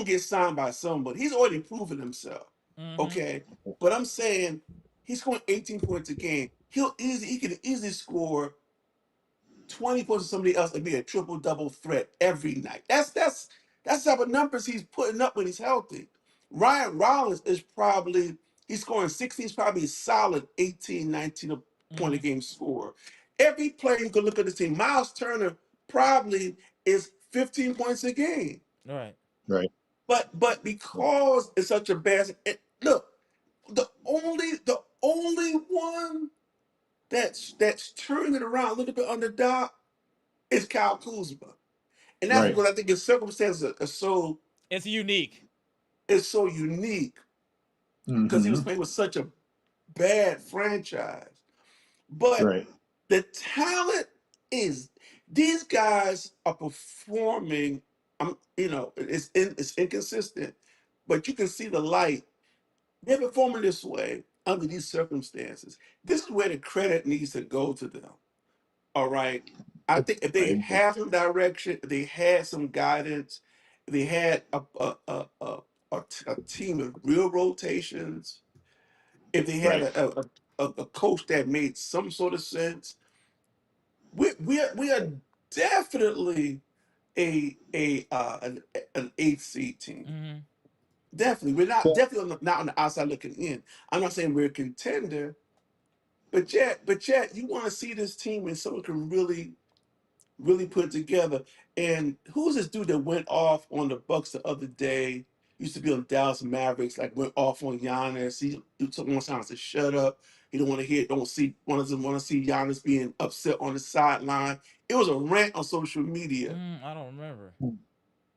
[SPEAKER 5] get signed by somebody. He's already proven himself.
[SPEAKER 1] Mm-hmm.
[SPEAKER 5] Okay, but I'm saying he's scoring 18 points a game. He can easily score 20 points to somebody else and be a triple double threat every night. That's the type of numbers he's putting up when he's healthy. Ryan Rollins is probably he's scoring 60, he's probably a solid 18, 19 point a
[SPEAKER 1] Mm-hmm.
[SPEAKER 5] game score. Every player you can look at this team, Miles Turner probably is 15 points a game.
[SPEAKER 1] All right.
[SPEAKER 4] Right.
[SPEAKER 5] But because it's such a bad look, the only one that's turning it around a little bit on the dot is Kyle Kuzma. And that's
[SPEAKER 4] Right.
[SPEAKER 5] because I think his circumstances are so
[SPEAKER 1] It's unique.
[SPEAKER 5] it's so unique because he was
[SPEAKER 4] Mm-hmm.
[SPEAKER 5] playing with such a bad franchise. But
[SPEAKER 4] Right.
[SPEAKER 5] the talent is these guys are performing. It's inconsistent, but you can see the light. They're performing this way under these circumstances. This is where the credit needs to go to them. All right. I think if they
[SPEAKER 4] Right.
[SPEAKER 5] had some direction, if they had some guidance, if they had a team of real rotations, if they had
[SPEAKER 4] Right.
[SPEAKER 5] a coach that made some sort of sense, we are definitely an eighth seed team.
[SPEAKER 1] Mm-hmm.
[SPEAKER 5] Definitely, we're not
[SPEAKER 4] Well,
[SPEAKER 5] definitely not on the outside looking in. I'm not saying we're a contender, but yet you want to see this team and someone can really put it together. And who's this dude that went off on the Bucks the other day? Used to be on Dallas Mavericks, like went off on Giannis. He took one time to shut up. He don't want to hear, doesn't want to see Giannis being upset on the sideline. It was a rant on social media.
[SPEAKER 1] I don't remember.
[SPEAKER 4] mm,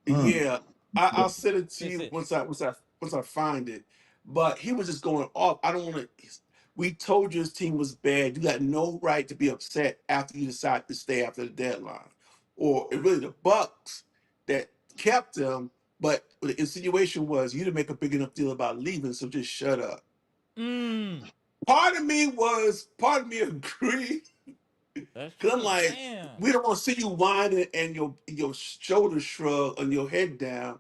[SPEAKER 5] Yeah, I'll send it to
[SPEAKER 1] It's
[SPEAKER 5] you
[SPEAKER 1] it.
[SPEAKER 5] once I find it. But he was just going off. I don't want to. We told you his team was bad. You got no right to be upset after you decide to stay after the deadline, or it really the Bucks that kept him. But the insinuation was you didn't make a big enough deal about leaving, so just shut up.
[SPEAKER 1] Mm.
[SPEAKER 5] Part of me agreed,
[SPEAKER 1] That's
[SPEAKER 5] Cause I'm
[SPEAKER 1] true.
[SPEAKER 5] like,
[SPEAKER 1] Damn.
[SPEAKER 5] we don't want to see you whining and your shoulders shrug and your head down,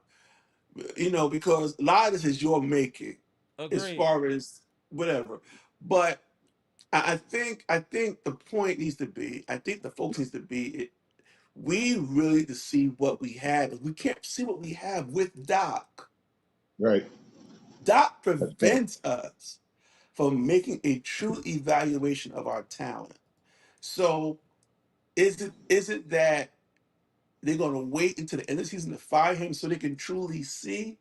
[SPEAKER 5] because a lot of this is your making, as
[SPEAKER 1] Agreed.
[SPEAKER 5] far as whatever. But I think the point needs to be, I think the focus needs to be, we really need to see what we have. We can't see what we have with Doc.
[SPEAKER 4] Right.
[SPEAKER 5] Doc
[SPEAKER 4] That's right.
[SPEAKER 5] prevents us from making a true evaluation of our talent. So is it that they're going to wait until the end of the season to fire him so they can truly see?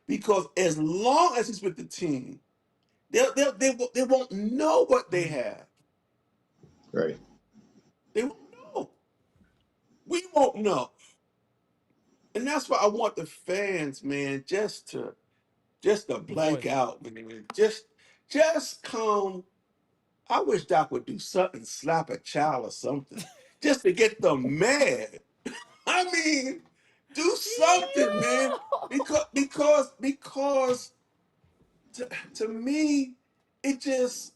[SPEAKER 5] Because as long as he's with the team, they won't know what they have.
[SPEAKER 4] Right.
[SPEAKER 5] They won't know. We won't know. And that's why I want the fans, man, just to blank
[SPEAKER 1] Poison.
[SPEAKER 5] out, man. Just come. I wish Doc would do something, slap a child or something, just to get them mad. I mean, do something, man.
[SPEAKER 1] Yo!
[SPEAKER 5] Because to me, it just,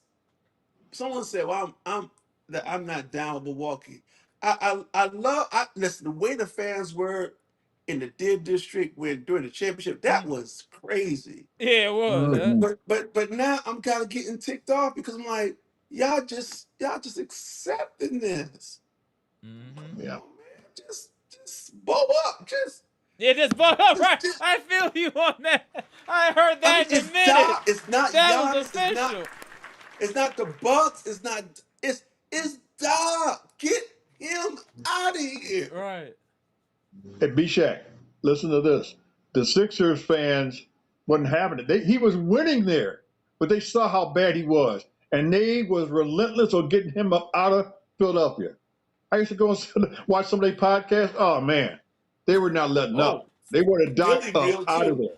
[SPEAKER 5] someone said, "Well, I'm not down with Milwaukee." I love, listen, the way the fans were in the Deer District when during the championship, that was crazy.
[SPEAKER 1] Yeah, it was.
[SPEAKER 5] But
[SPEAKER 1] Huh?
[SPEAKER 4] Mhm.
[SPEAKER 5] but now I'm kind of getting ticked off because I'm like, y'all just accepting this.
[SPEAKER 1] Mm-hmm.
[SPEAKER 5] Come
[SPEAKER 4] Yeah.
[SPEAKER 5] on, man, just bow up,
[SPEAKER 1] Yeah, just but right.
[SPEAKER 5] just.
[SPEAKER 1] I feel you on that. I heard
[SPEAKER 5] I mean,
[SPEAKER 1] that in a
[SPEAKER 5] it's
[SPEAKER 1] minute.
[SPEAKER 5] Doc. It's not
[SPEAKER 1] That was
[SPEAKER 5] Giannis. It's not.
[SPEAKER 1] official.
[SPEAKER 5] It's not the Bucks. It's not. It's Doc. Get him out of here.
[SPEAKER 1] Right.
[SPEAKER 4] Hey, Bshack, listen to this. The Sixers fans wasn't having it. He was winning there, but they saw how bad he was, and they was relentless on getting him up out of Philadelphia. I used to go and watch some of their podcasts. Oh man, they were not letting
[SPEAKER 5] Oh,
[SPEAKER 4] up. They wanted Doc
[SPEAKER 5] Philly
[SPEAKER 4] up
[SPEAKER 5] real
[SPEAKER 4] out of
[SPEAKER 5] too.
[SPEAKER 4] there.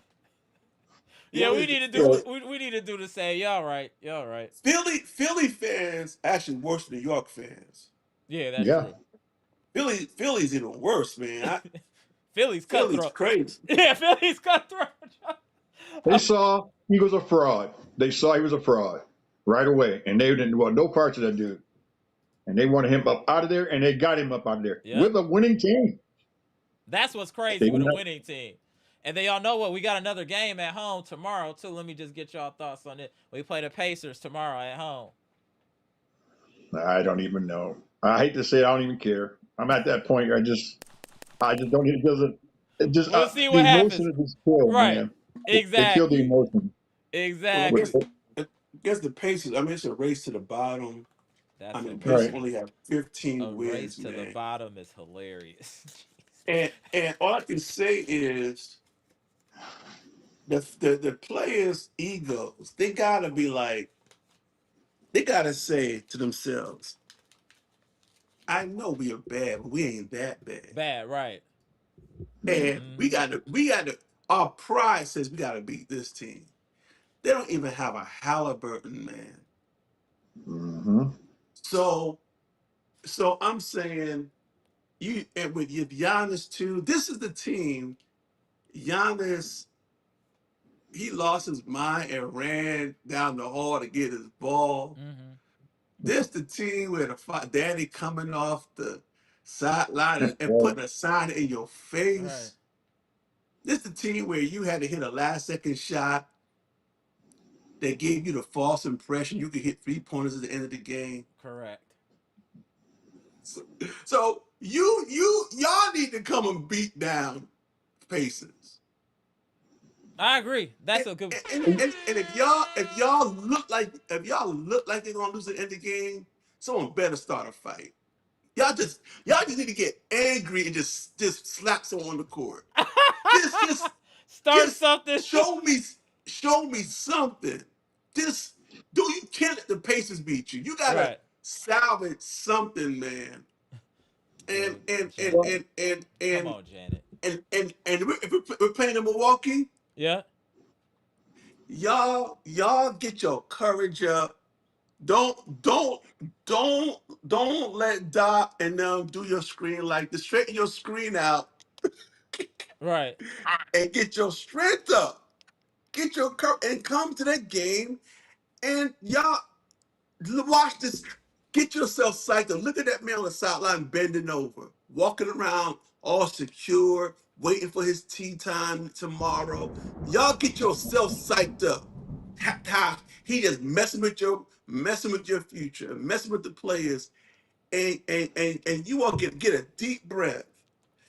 [SPEAKER 1] Yeah, we
[SPEAKER 5] Philly,
[SPEAKER 1] need to do
[SPEAKER 5] Philly,
[SPEAKER 1] we need to do the same. Y'all right. Y'all right.
[SPEAKER 5] Philly fans actually worse than New York fans.
[SPEAKER 1] Yeah, that's
[SPEAKER 4] Yeah,
[SPEAKER 1] true.
[SPEAKER 5] Philly's even worse, man.
[SPEAKER 1] Philly's
[SPEAKER 5] Philly's
[SPEAKER 1] cutthroat.
[SPEAKER 5] crazy.
[SPEAKER 1] Yeah, Philly's cutthroat.
[SPEAKER 4] they saw he was a fraud. They saw he was a fraud right away, and they didn't want no parts of that dude. And they wanted him up out of there, and they got him up out of there
[SPEAKER 1] Yep.
[SPEAKER 4] with a winning team.
[SPEAKER 1] That's what's
[SPEAKER 4] They
[SPEAKER 1] crazy with
[SPEAKER 4] didn't
[SPEAKER 1] a
[SPEAKER 4] have,
[SPEAKER 1] winning team. And then y'all know what? We got another game at home tomorrow too. Let me just get y'all thoughts on it. We play the Pacers tomorrow at home.
[SPEAKER 4] I don't even know. I hate to say it, I don't even care. I'm at that point. I just don't. It doesn't. It just
[SPEAKER 1] We'll see
[SPEAKER 4] the
[SPEAKER 1] what happens.
[SPEAKER 4] emotion is just killed,
[SPEAKER 1] Right.
[SPEAKER 4] man. They killed the
[SPEAKER 1] Exactly.
[SPEAKER 4] emotion.
[SPEAKER 5] Well,
[SPEAKER 4] With,
[SPEAKER 1] Exactly.
[SPEAKER 5] I guess the Pacers. I mean, it's a race to the bottom. I
[SPEAKER 1] That's
[SPEAKER 5] mean, the
[SPEAKER 1] hilarious.
[SPEAKER 5] Pacers
[SPEAKER 4] right.
[SPEAKER 5] only have
[SPEAKER 1] A
[SPEAKER 5] 15
[SPEAKER 1] race
[SPEAKER 5] wins,
[SPEAKER 1] to the
[SPEAKER 5] man.
[SPEAKER 1] bottom is hilarious.
[SPEAKER 5] And all I can say is the players' egos. They gotta be like, they gotta say to themselves, "I know we are bad, but we ain't that bad."
[SPEAKER 1] Bad, right.
[SPEAKER 5] And we
[SPEAKER 1] Mm-hmm.
[SPEAKER 5] gotta, we gotta. Our pride says we gotta beat this team. They don't even have a Halliburton, man.
[SPEAKER 4] Hmm.
[SPEAKER 5] So, so I'm saying you, and with Giannis too. This is the team. Giannis, he lost his mind and ran down the hall to get his ball.
[SPEAKER 1] Mm-hmm.
[SPEAKER 5] This the team where Danny coming off the sideline and
[SPEAKER 4] Right.
[SPEAKER 5] putting a sign in your
[SPEAKER 1] Right.
[SPEAKER 5] face. This the team where you had to hit a last second shot that gave you the false impression you could hit 3 pointers at the end of the game.
[SPEAKER 1] Correct.
[SPEAKER 5] So y'all need to come and beat down Pacers.
[SPEAKER 1] I agree. That's
[SPEAKER 5] And,
[SPEAKER 1] a good.
[SPEAKER 5] and if y'all look like they're gonna lose the end of the game, someone better start a fight. Y'all just need to get angry and just slap someone on the court. Just just
[SPEAKER 1] Start
[SPEAKER 5] just
[SPEAKER 1] something.
[SPEAKER 5] show me something. Just do you can't let the Pacers beat you. You gotta
[SPEAKER 1] Right.
[SPEAKER 5] salvage something, man. And
[SPEAKER 1] Yo,
[SPEAKER 5] and and
[SPEAKER 1] Janet.
[SPEAKER 5] and and
[SPEAKER 1] Come
[SPEAKER 5] and
[SPEAKER 1] on, Janet.
[SPEAKER 5] if we're playing in Milwaukee,
[SPEAKER 1] Yeah.
[SPEAKER 5] y'all get your courage up. Don't don't let Doc and them do your screen like this. Straighten your screen out
[SPEAKER 1] Right.
[SPEAKER 5] and get your strength up. Get your courage and come to that game and y'all watch this. Get yourself psyched up. Look at that man on the sideline bending over, walking around all secure, waiting for his tea time tomorrow. Y'all get yourself psyched up. How he just messing with your future, messing with the players, and you all get a deep breath.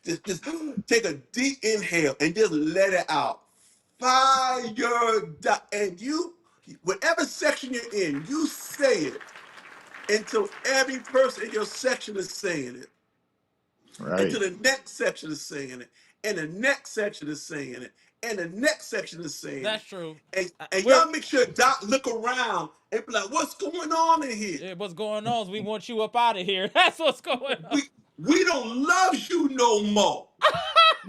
[SPEAKER 5] Just take a deep inhale and just let it out. Fire, and you, whatever section you're in, you say it until every person in your section is saying it,
[SPEAKER 4] Right.
[SPEAKER 5] until the next section is saying it, and the next section is saying it, and the next section is saying
[SPEAKER 1] That's
[SPEAKER 5] it.
[SPEAKER 1] true.
[SPEAKER 5] And
[SPEAKER 1] We're
[SPEAKER 5] y'all make sure Doc look around and be like, what's going on in here?
[SPEAKER 1] yeah, what's going on is we want you up out of here. That's what's going on.
[SPEAKER 5] We don't love you no more.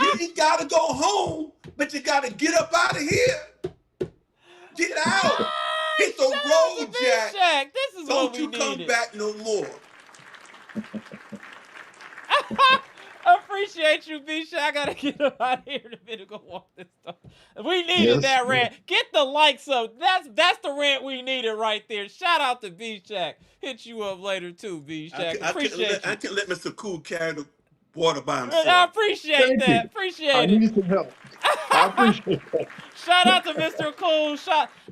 [SPEAKER 5] You ain't gotta go home, but you gotta get up out of here. Get out. Hit the
[SPEAKER 1] Shout out
[SPEAKER 5] road,
[SPEAKER 1] to
[SPEAKER 5] Jack.
[SPEAKER 1] Bshack. This is what
[SPEAKER 5] Don't
[SPEAKER 1] we
[SPEAKER 5] you come
[SPEAKER 1] needed.
[SPEAKER 5] back no more.
[SPEAKER 1] Appreciate you, Bshack. I gotta get up out of here in a minute. Go walk this stuff. We needed that rant. Get the likes up. That's the rant we needed right there. Shout out to Bshack. Hit you up later too, Bshack. Appreciate you.
[SPEAKER 5] I can let Mr. Cool carry the water by
[SPEAKER 1] I
[SPEAKER 5] himself.
[SPEAKER 1] appreciate
[SPEAKER 4] Thank
[SPEAKER 1] that.
[SPEAKER 4] you. I
[SPEAKER 1] Appreciate it.
[SPEAKER 4] need some help. I appreciate that.
[SPEAKER 1] Shout out to Mr. Cool.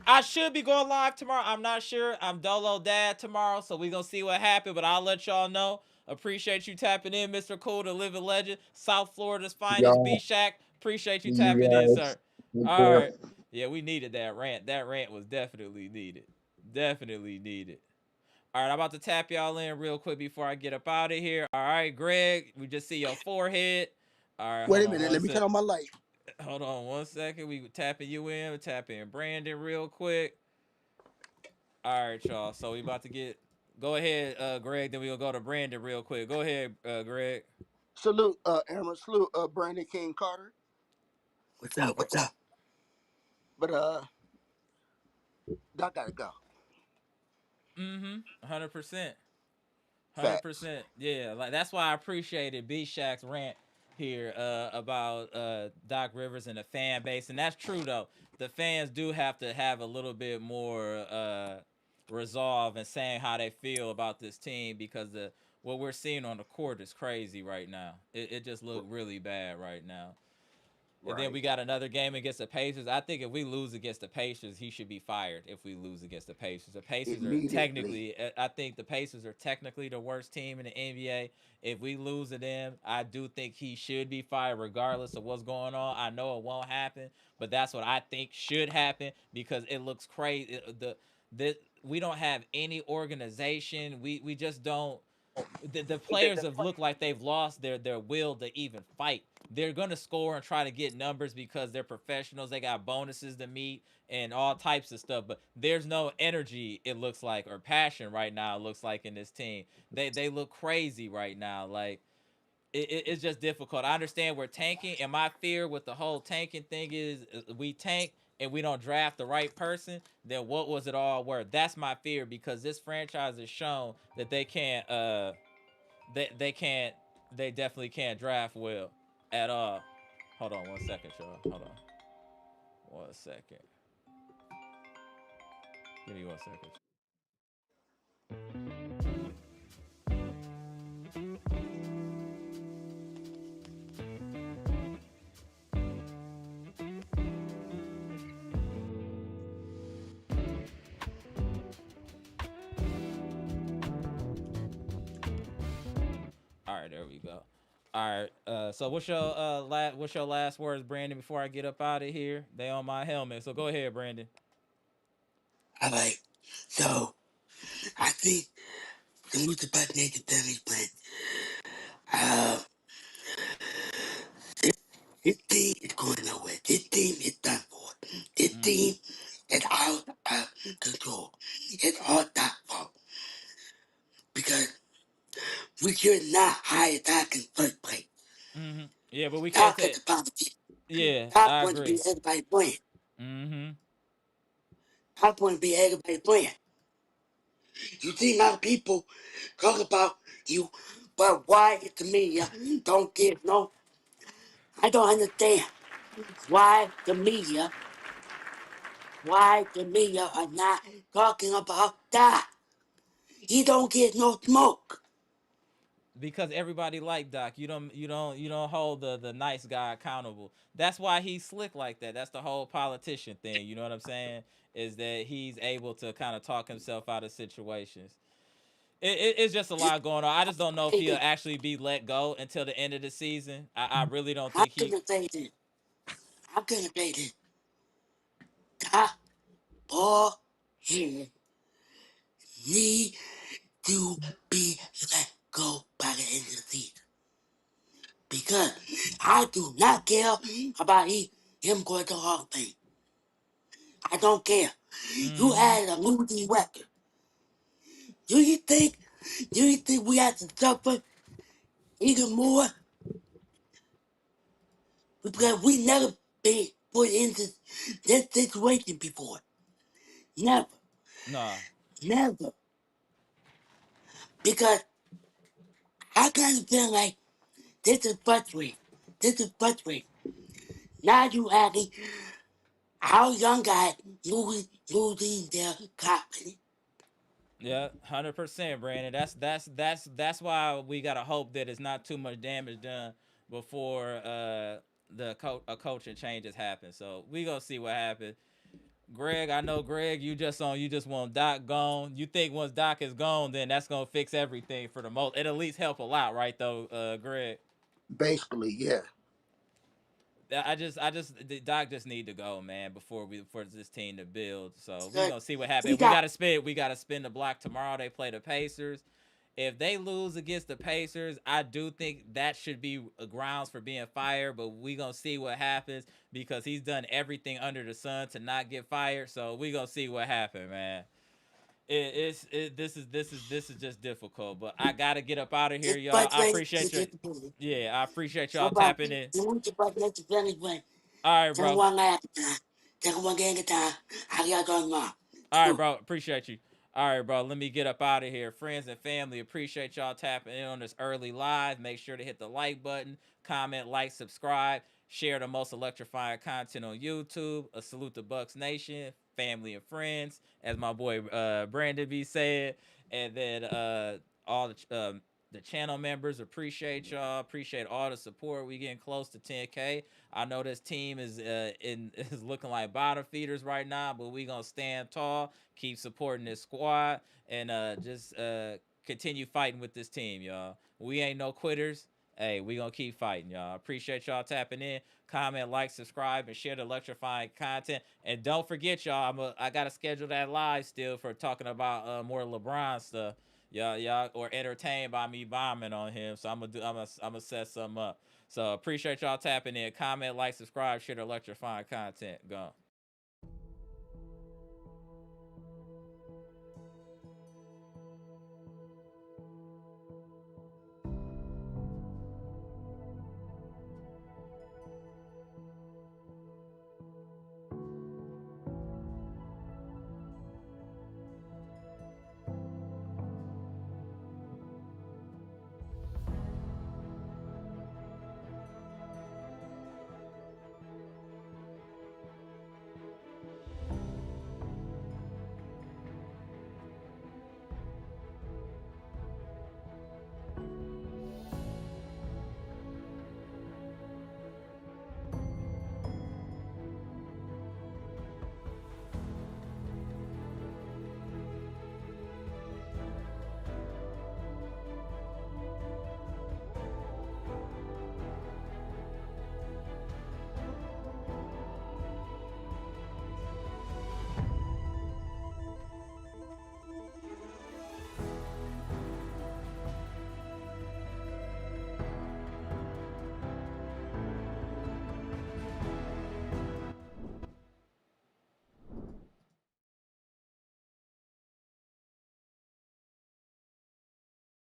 [SPEAKER 1] I should be going live tomorrow. I'm not sure. I'm Dolo Dad tomorrow, so we gonna see what happens. But I'll let y'all know. Appreciate you tapping in, Mr. Cool, the living legend, South Florida's finest,
[SPEAKER 4] Y'all,
[SPEAKER 1] Bshack. Appreciate you
[SPEAKER 4] you
[SPEAKER 1] tapping in,
[SPEAKER 4] guys,
[SPEAKER 1] sir.
[SPEAKER 4] take
[SPEAKER 1] All
[SPEAKER 4] care.
[SPEAKER 1] right. Yeah, we needed that rant. That rant was definitely needed. Definitely needed. All right, I'm about to tap y'all in real quick before I get up out of here. All right, Greg, we just see your forehead. All right,
[SPEAKER 6] Wait
[SPEAKER 1] hold
[SPEAKER 6] a
[SPEAKER 1] on
[SPEAKER 6] minute.
[SPEAKER 1] one
[SPEAKER 6] Let me
[SPEAKER 1] sec.
[SPEAKER 6] turn on my light.
[SPEAKER 1] Hold on 1 second. We tapping you in. We're tapping Brandon real quick. All right, y'all. So we about to get. Go ahead, Greg. Then we gonna go to Brandon real quick. Go ahead, Greg.
[SPEAKER 6] Salute, Amara. Salute, Brandon King Carter.
[SPEAKER 5] What's up? What's up?
[SPEAKER 6] But Doc gotta go.
[SPEAKER 1] 100%.
[SPEAKER 6] Facts.
[SPEAKER 1] 100%. Yeah, like that's why I appreciated Bshack's rant here about Doc Rivers and the fan base, and that's true though. The fans do have to have a little bit more resolve in saying how they feel about this team because the what we're seeing on the court is crazy right now. It just looked really bad right now. And then
[SPEAKER 6] Right.
[SPEAKER 1] we got another game against the Pacers. I think if we lose against the Pacers, he should be fired. If we lose against the Pacers, the Pacers are
[SPEAKER 6] Immediately.
[SPEAKER 1] technically. I think the Pacers are technically the worst team in the NBA. If we lose to them, I do think he should be fired, regardless of what's going on. I know it won't happen, but that's what I think should happen because it looks crazy. The we don't have any organization. We just don't the players have looked like they've lost their will to even fight. They're gonna score and try to get numbers because they're professionals. They got bonuses to meet and all types of stuff. But there's no energy. It looks like or passion right now. It looks like in this team. They look crazy right now. Like it's just difficult. I understand we're tanking, and my fear with the whole tanking thing is we tank and we don't draft the right person. Then what was it all worth? That's my fear because this franchise has shown that they can't. They can't. They definitely can't draft well at all. Hold on 1 second, y'all. Hold on 1 second. Give me 1 second. All right, there we go. All right. So what's your last words, Brandon? Before I get up out of here, they on my helmet. So go ahead, Brandon.
[SPEAKER 7] All right. So I think the Luther Butt Naked Damage Plan. Uh, this, this team is going nowhere. This team is done for. This
[SPEAKER 1] Mm.
[SPEAKER 7] team is out of control. It's all Doc's fault because we should not hire Doc in the first place.
[SPEAKER 1] Yeah, but we can't
[SPEAKER 7] Doc is
[SPEAKER 1] take.
[SPEAKER 7] the politician.
[SPEAKER 1] Yeah,
[SPEAKER 7] Doc
[SPEAKER 1] I
[SPEAKER 7] wants to be
[SPEAKER 1] agree.
[SPEAKER 7] everybody's friend.
[SPEAKER 1] Mm-hmm.
[SPEAKER 7] Doc wants to be everybody's friend. You see a lot of people talk about you, but why is the media don't give no? I don't understand why the media are not talking about that. He don't get no smoke.
[SPEAKER 1] Because everybody like Doc. You don't hold the nice guy accountable. That's why he's slick like that. That's the whole politician thing. You know what I'm saying? Is that he's able to kind of talk himself out of situations. It's just a lot going on. I just don't know if he'll actually be let go until the end of the season. I really don't
[SPEAKER 7] I'm
[SPEAKER 1] think he.
[SPEAKER 7] gonna say this. I'm gonna say this. That boy here need to be let go by the end of the season. Because I do not care about him going to the Hall of Fame. I don't care. You
[SPEAKER 1] Mm-hmm.
[SPEAKER 7] had a losing record. Do you think we have to suffer even more? Because we never been put into this situation before. Never.
[SPEAKER 1] Nah.
[SPEAKER 7] Never. Because I kind of feel like this is frustrating. This is frustrating. Now you having our young guys losing their confidence.
[SPEAKER 1] Yeah, 100%, Brandon. That's why we gotta hope that it's not too much damage done before a coaching changes happen. So we gonna see what happens. Greg, I know Greg, you just want Doc gone. You think once Doc is gone, then that's gonna fix everything for the most. It at least help a lot, right? Though, Greg.
[SPEAKER 6] Basically, yeah.
[SPEAKER 1] The Doc just need to go, man, before this team to build. So we
[SPEAKER 7] Because
[SPEAKER 1] gonna see what
[SPEAKER 7] we
[SPEAKER 1] happens.
[SPEAKER 7] got
[SPEAKER 1] We gotta spin the block tomorrow. They play the Pacers. If they lose against the Pacers, I do think that should be grounds for being fired. But we gonna see what happens because he's done everything under the sun to not get fired. So we gonna see what happens, man. This is just difficult. But I gotta get up out of here,
[SPEAKER 7] this
[SPEAKER 1] y'all. I
[SPEAKER 7] frustrating to
[SPEAKER 1] appreciate you.
[SPEAKER 7] disappointed.
[SPEAKER 1] Yeah, I appreciate y'all
[SPEAKER 7] Somebody
[SPEAKER 1] tapping in.
[SPEAKER 7] they want to break next to anyway.
[SPEAKER 1] All right,
[SPEAKER 7] Take
[SPEAKER 1] bro.
[SPEAKER 7] one at a time. Take one game at a time. I got going on.
[SPEAKER 1] All right, bro. Appreciate you. All right, bro. Let me get up out of here. Friends and family, appreciate y'all tapping in on this early live. Make sure to hit the like button, comment, like, subscribe, share the most electrifying content on YouTube. A salute to Bucks Nation, family and friends, as my boy Brandon be saying. And then all the channel members, appreciate y'all. Appreciate all the support. We getting close to 10K. I know this team is is looking like bottom feeders right now, but we gonna stand tall, keep supporting this squad, and just continue fighting with this team, y'all. We ain't no quitters. Hey, we gonna keep fighting, y'all. Appreciate y'all tapping in. Comment, like, subscribe, and share the electrifying content. And don't forget, y'all. I gotta schedule that live still for talking about more LeBron stuff. Y'all, or entertained by me bombing on him. So I'm gonna set something up. So appreciate y'all tapping in. Comment, like, subscribe, share the electrifying content. Go.